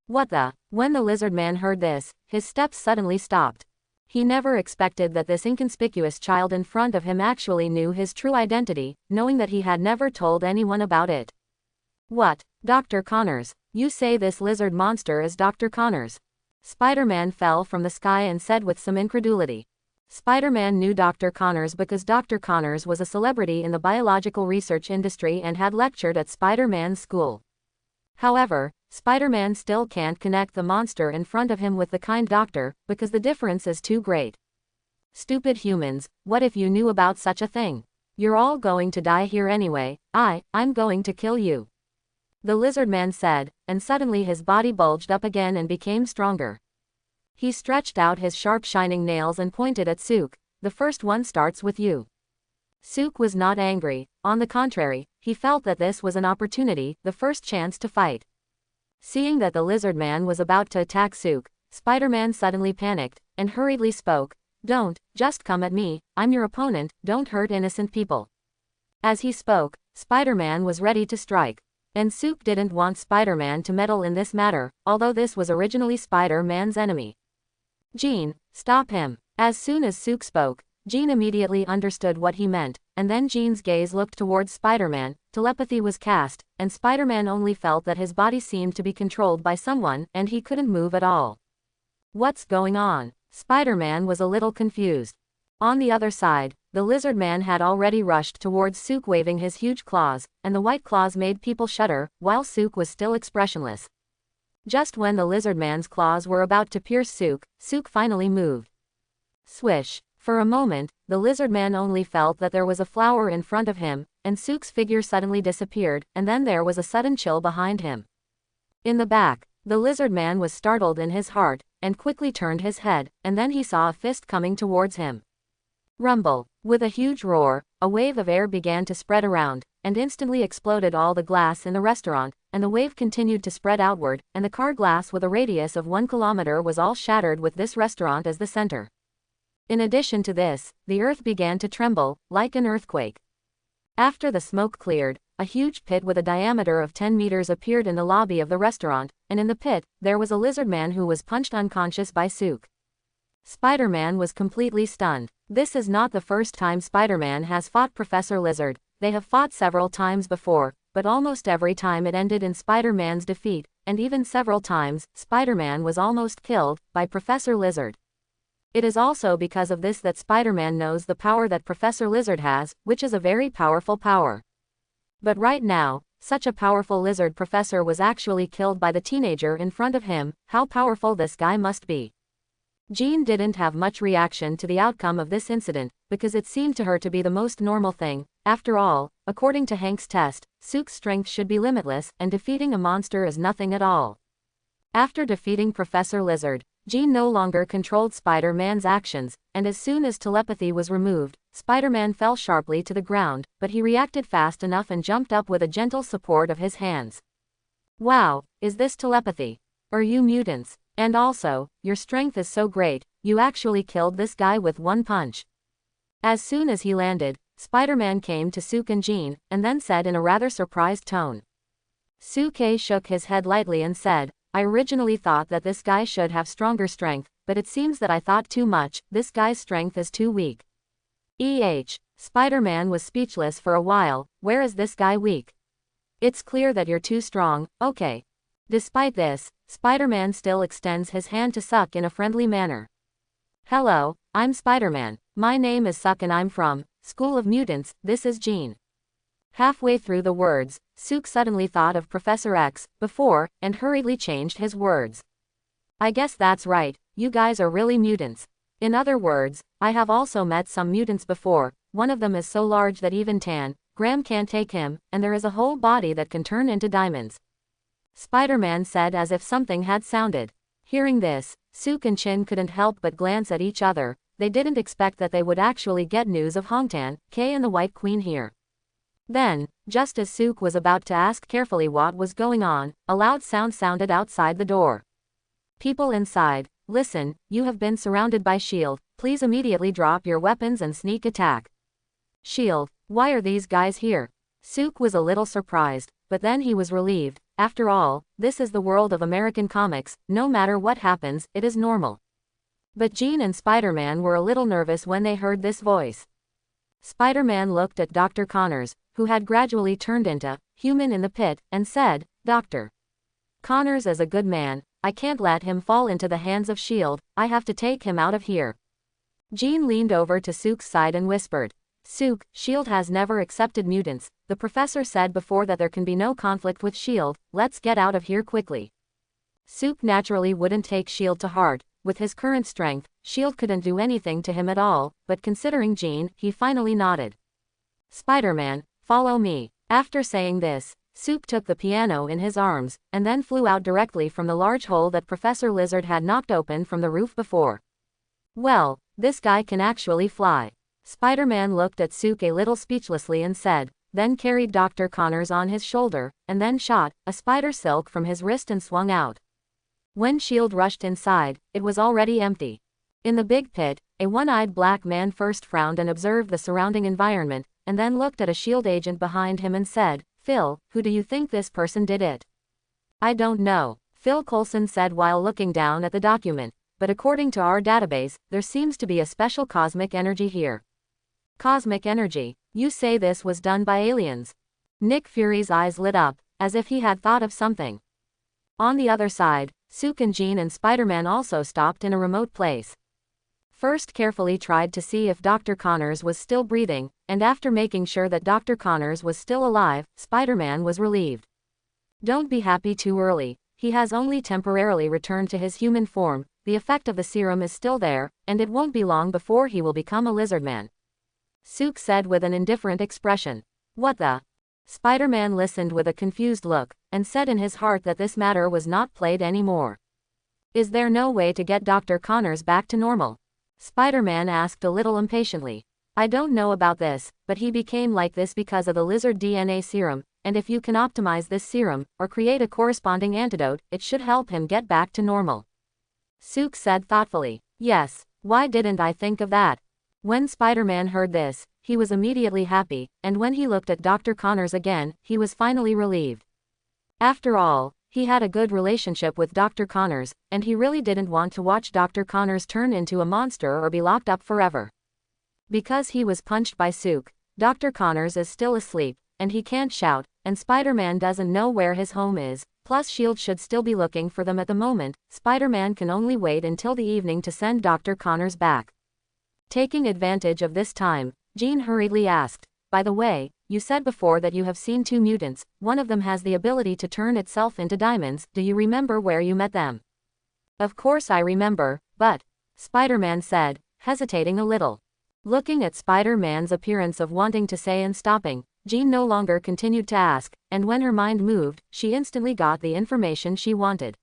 "What the?" When the lizard man heard this, his steps suddenly stopped. He never expected that this inconspicuous child in front of him actually knew his true identity, knowing that he had never told anyone about it. "What, Dr. Connors? You say this lizard monster is Dr. Connors?" Spider-Man fell from the sky and said with some incredulity. Spider-Man knew Dr. Connors because Dr. Connors was a celebrity in the biological research industry and had lectured at Spider-Man's school. However, Spider-Man still can't connect the monster in front of him with the kind doctor, because the difference is too great. Stupid humans, what if you knew about such a thing? You're all going to die here anyway. I'm going to kill you. The lizard man said, and suddenly his body bulged up again and became stronger. He stretched out his sharp shining nails and pointed at Sook. The first one starts with you. Sook was not angry. On the contrary, he felt that this was an opportunity, the first chance to fight. Seeing that the lizard man was about to attack Sook, Spider-Man suddenly panicked, and hurriedly spoke, "Don't, just come at me, I'm your opponent, don't hurt innocent people." As he spoke, Spider-Man was ready to strike. And Sook didn't want Spider-Man to meddle in this matter, although this was originally Spider-Man's enemy. "Jean, stop him." As soon as Sook spoke, Jean immediately understood what he meant, and then Jean's gaze looked towards Spider-Man, telepathy was cast, and Spider-Man only felt that his body seemed to be controlled by someone, and he couldn't move at all. What's going on? Spider-Man was a little confused. On the other side, the lizard man had already rushed towards Sook waving his huge claws, and the white claws made people shudder, while Sook was still expressionless. Just when the lizard man's claws were about to pierce Sook, Sook finally moved. Swish. For a moment, the lizard man only felt that there was a flower in front of him, and Sook's figure suddenly disappeared, and then there was a sudden chill behind him. In the back, the lizard man was startled in his heart, and quickly turned his head, and then he saw a fist coming towards him. Rumble. With a huge roar, a wave of air began to spread around, and instantly exploded all the glass in the restaurant, and the wave continued to spread outward, and the car glass with a radius of 1 kilometer was all shattered with this restaurant as the center. In addition to this, the earth began to tremble, like an earthquake. After the smoke cleared, a huge pit with a diameter of 10 meters appeared in the lobby of the restaurant, and in the pit, there was a lizard man who was punched unconscious by Sook. Spider-Man was completely stunned. This is not the first time Spider-Man has fought Professor Lizard. They have fought several times before, but almost every time it ended in Spider-Man's defeat, and even several times, Spider-Man was almost killed by Professor Lizard. It is also because of this that Spider-Man knows the power that Professor Lizard has, which is a very powerful power. But right now, such a powerful lizard professor was actually killed by the teenager in front of him. How powerful this guy must be. Jean didn't have much reaction to the outcome of this incident, because it seemed to her to be the most normal thing. After all, according to Hank's test, Sook's strength should be limitless, and defeating a monster is nothing at all. After defeating Professor Lizard, Jean no longer controlled Spider-Man's actions, and as soon as telepathy was removed, Spider-Man fell sharply to the ground, but he reacted fast enough and jumped up with a gentle support of his hands. "Wow, is this telepathy? Are you mutants? And also, your strength is so great, you actually killed this guy with one punch." As soon as he landed, Spider-Man came to Sook and Jean, and then said in a rather surprised tone. Sook shook his head lightly and said, "I originally thought that this guy should have stronger strength, but it seems that I thought too much. This guy's strength is too weak." Spider-Man was speechless for a while. "Where is this guy weak? It's clear that you're too strong, okay." Despite this, Spider-Man still extends his hand to Sook in a friendly manner. "Hello, I'm Spider-Man. My name is Sook and I'm from School of Mutants. This is Jean." Halfway through the words, Sook suddenly thought of Professor X before, and hurriedly changed his words. "I guess that's right, you guys are really mutants. In other words, I have also met some mutants before. One of them is so large that even Graham can't take him, and there is a whole body that can turn into diamonds." Spider-Man said as if something had sounded. Hearing this, Sook and Chin couldn't help but glance at each other. They didn't expect that they would actually get news of Hongtan, K and the White Queen here. Then, just as Sook was about to ask carefully what was going on, a loud sound sounded outside the door. "People inside, listen, you have been surrounded by S.H.I.E.L.D. Please immediately drop your weapons and sneak attack." "S.H.I.E.L.D., why are these guys here?" Sook was a little surprised, but then he was relieved. After all, this is the world of American comics. No matter what happens, it is normal. But Jean and Spider-Man were a little nervous when they heard this voice. Spider-Man looked at Dr. Connors, who had gradually turned into human in the pit, and said, "Dr. Connors is a good man. I can't let him fall into the hands of S.H.I.E.L.D. I have to take him out of here." Jean leaned over to Sook's side and whispered, "Sook, S.H.I.E.L.D. has never accepted mutants. the professor said before that there can be no conflict with S.H.I.E.L.D., let's get out of here quickly. Sook naturally wouldn't take S.H.I.E.L.D. to heart. With his current strength, S.H.I.E.L.D. couldn't do anything to him at all, but considering Jean, he finally nodded. Spider-Man, follow me. After saying this, Sook took the piano in his arms, and then flew out directly from the large hole that Professor Lizard had knocked open from the roof before. Well, this guy can actually fly. Spider-Man looked at Sook a little speechlessly and said, then carried Dr. Connors on his shoulder, and then shot a spider silk from his wrist and swung out. When S.H.I.E.L.D. rushed inside, it was already empty. In the big pit, a one-eyed black man first frowned and observed the surrounding environment, and then looked at a S.H.I.E.L.D. agent behind him and said, Phil, who do you think this person did it? I don't know, Phil Coulson said while looking down at the document, but according to our database, there seems to be a special cosmic energy here. Cosmic energy? You say this was done by aliens? Nick Fury's eyes lit up, as if he had thought of something. On the other side, Sook and Jean and Spider-Man also stopped in a remote place. First carefully tried to see if Dr. Connors was still breathing, and after making sure that Dr. Connors was still alive, Spider-Man was relieved. Don't be happy too early, he has only temporarily returned to his human form, the effect of the serum is still there, and it won't be long before he will become a lizard man. Sook said with an indifferent expression. What the? Spider-Man listened with a confused look, and said in his heart that this matter was not played anymore. Is there no way to get Dr. Connors back to normal? Spider-Man asked a little impatiently. I don't know about this, but he became like this because of the lizard DNA serum, and if you can optimize this serum, or create a corresponding antidote, it should help him get back to normal. Sook said thoughtfully. Yes, why didn't I think of that? When Spider-Man heard this, he was immediately happy, and when he looked at Dr. Connors again, he was finally relieved. After all, he had a good relationship with Dr. Connors, and he really didn't want to watch Dr. Connors turn into a monster or be locked up forever. Because he was punched by Sook, Dr. Connors is still asleep, and he can't shout, and Spider-Man doesn't know where his home is, plus S.H.I.E.L.D. should still be looking for them at the moment. Spider-Man can only wait until the evening to send Dr. Connors back. Taking advantage of this time, Jean hurriedly asked, by the way, you said before that you have seen two mutants, one of them has the ability to turn itself into diamonds, do you remember where you met them? Of course I remember, but, Spider-Man said, hesitating a little. Looking at Spider-Man's appearance of wanting to say and stopping, Jean no longer continued to ask, and when her mind moved, she instantly got the information she wanted.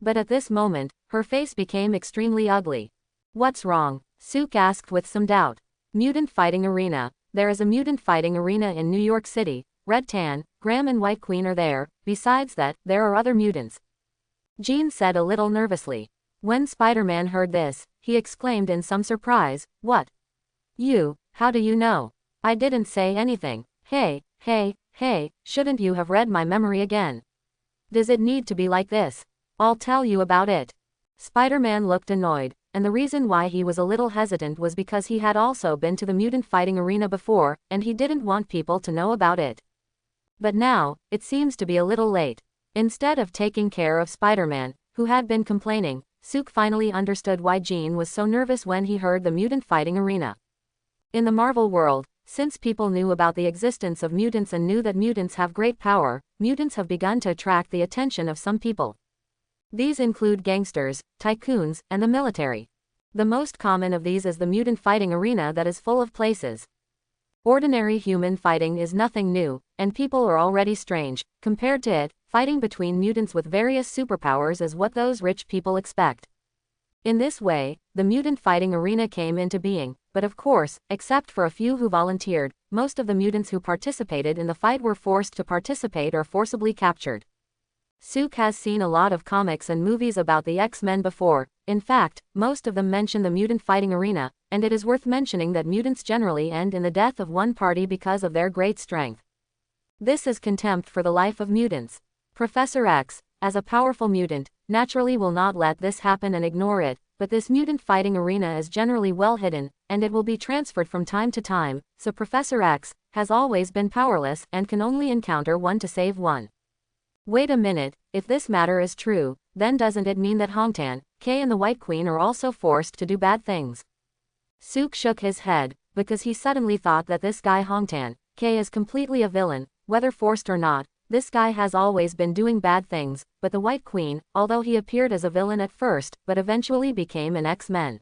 But at this moment, her face became extremely ugly. What's wrong? Sook asked with some doubt. Mutant Fighting Arena. There is a mutant fighting arena in New York City. Red Tan, Graham and White Queen are there. Besides that, there are other mutants. Jean said a little nervously. When Spider-Man heard this, he exclaimed in some surprise, what? You, how do you know? I didn't say anything. Hey, shouldn't you have read my memory again? Does it need to be like this? I'll tell you about it. Spider-Man looked annoyed, and the reason why he was a little hesitant was because he had also been to the mutant fighting arena before, and he didn't want people to know about it. But now, it seems to be a little late. Instead of taking care of Spider-Man, who had been complaining, Sook finally understood why Jean was so nervous when he heard the mutant fighting arena. In the Marvel world, since people knew about the existence of mutants and knew that mutants have great power, mutants have begun to attract the attention of some people. These include gangsters, tycoons, and the military. The most common of these is the mutant fighting arena that is full of places. Ordinary human fighting is nothing new, and people are already strange. Compared to it, fighting between mutants with various superpowers is what those rich people expect. In this way, the mutant fighting arena came into being, but of course, except for a few who volunteered, most of the mutants who participated in the fight were forced to participate or forcibly captured. Sook has seen a lot of comics and movies about the X-Men before. In fact, most of them mention the mutant fighting arena, and it is worth mentioning that mutants generally end in the death of one party because of their great strength. This is contempt for the life of mutants. Professor X, as a powerful mutant, naturally will not let this happen and ignore it, but this mutant fighting arena is generally well hidden, and it will be transferred from time to time, so Professor X has always been powerless and can only encounter one to save one. Wait a minute, if this matter is true, then doesn't it mean that Hongtan, Kay and the White Queen are also forced to do bad things? Sook shook his head, because he suddenly thought that this guy Hongtan, K is completely a villain, whether forced or not. This guy has always been doing bad things, but the White Queen, although he appeared as a villain at first, but eventually became an X-Men.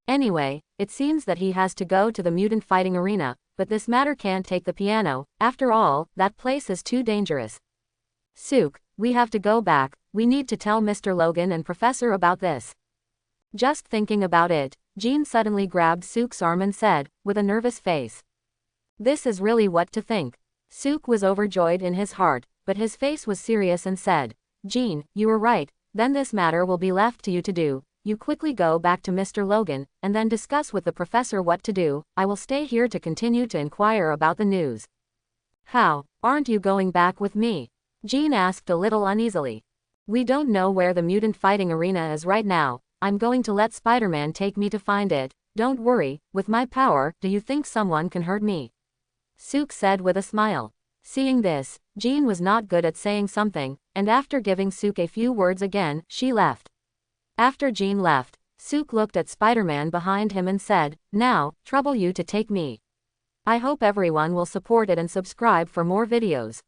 Anyway, it seems that he has to go to the mutant fighting arena, but this matter can't take the piano. After all, that place is too dangerous. Sook, we have to go back. We need to tell Mr. Logan and Professor about this. Just thinking about it, Jean suddenly grabbed Sook's arm and said, with a nervous face, "This is really what to think." Sook was overjoyed in his heart, but his face was serious and said, "Jean, you were right, then this matter will be left to you to do. You quickly go back to Mr. Logan, and then discuss with the professor what to do. I will stay here to continue to inquire about the news." "How? Aren't you going back with me?" Jean asked a little uneasily. "We don't know where the mutant fighting arena is right now. I'm going to let Spider-Man take me to find it. Don't worry, with my power, do you think someone can hurt me?" Sook said with a smile. Seeing this, Jean was not good at saying something, and after giving Sook a few words again, she left. After Jean left, Sook looked at Spider-Man behind him and said, "Now, trouble you to take me. I hope everyone will support it and subscribe for more videos."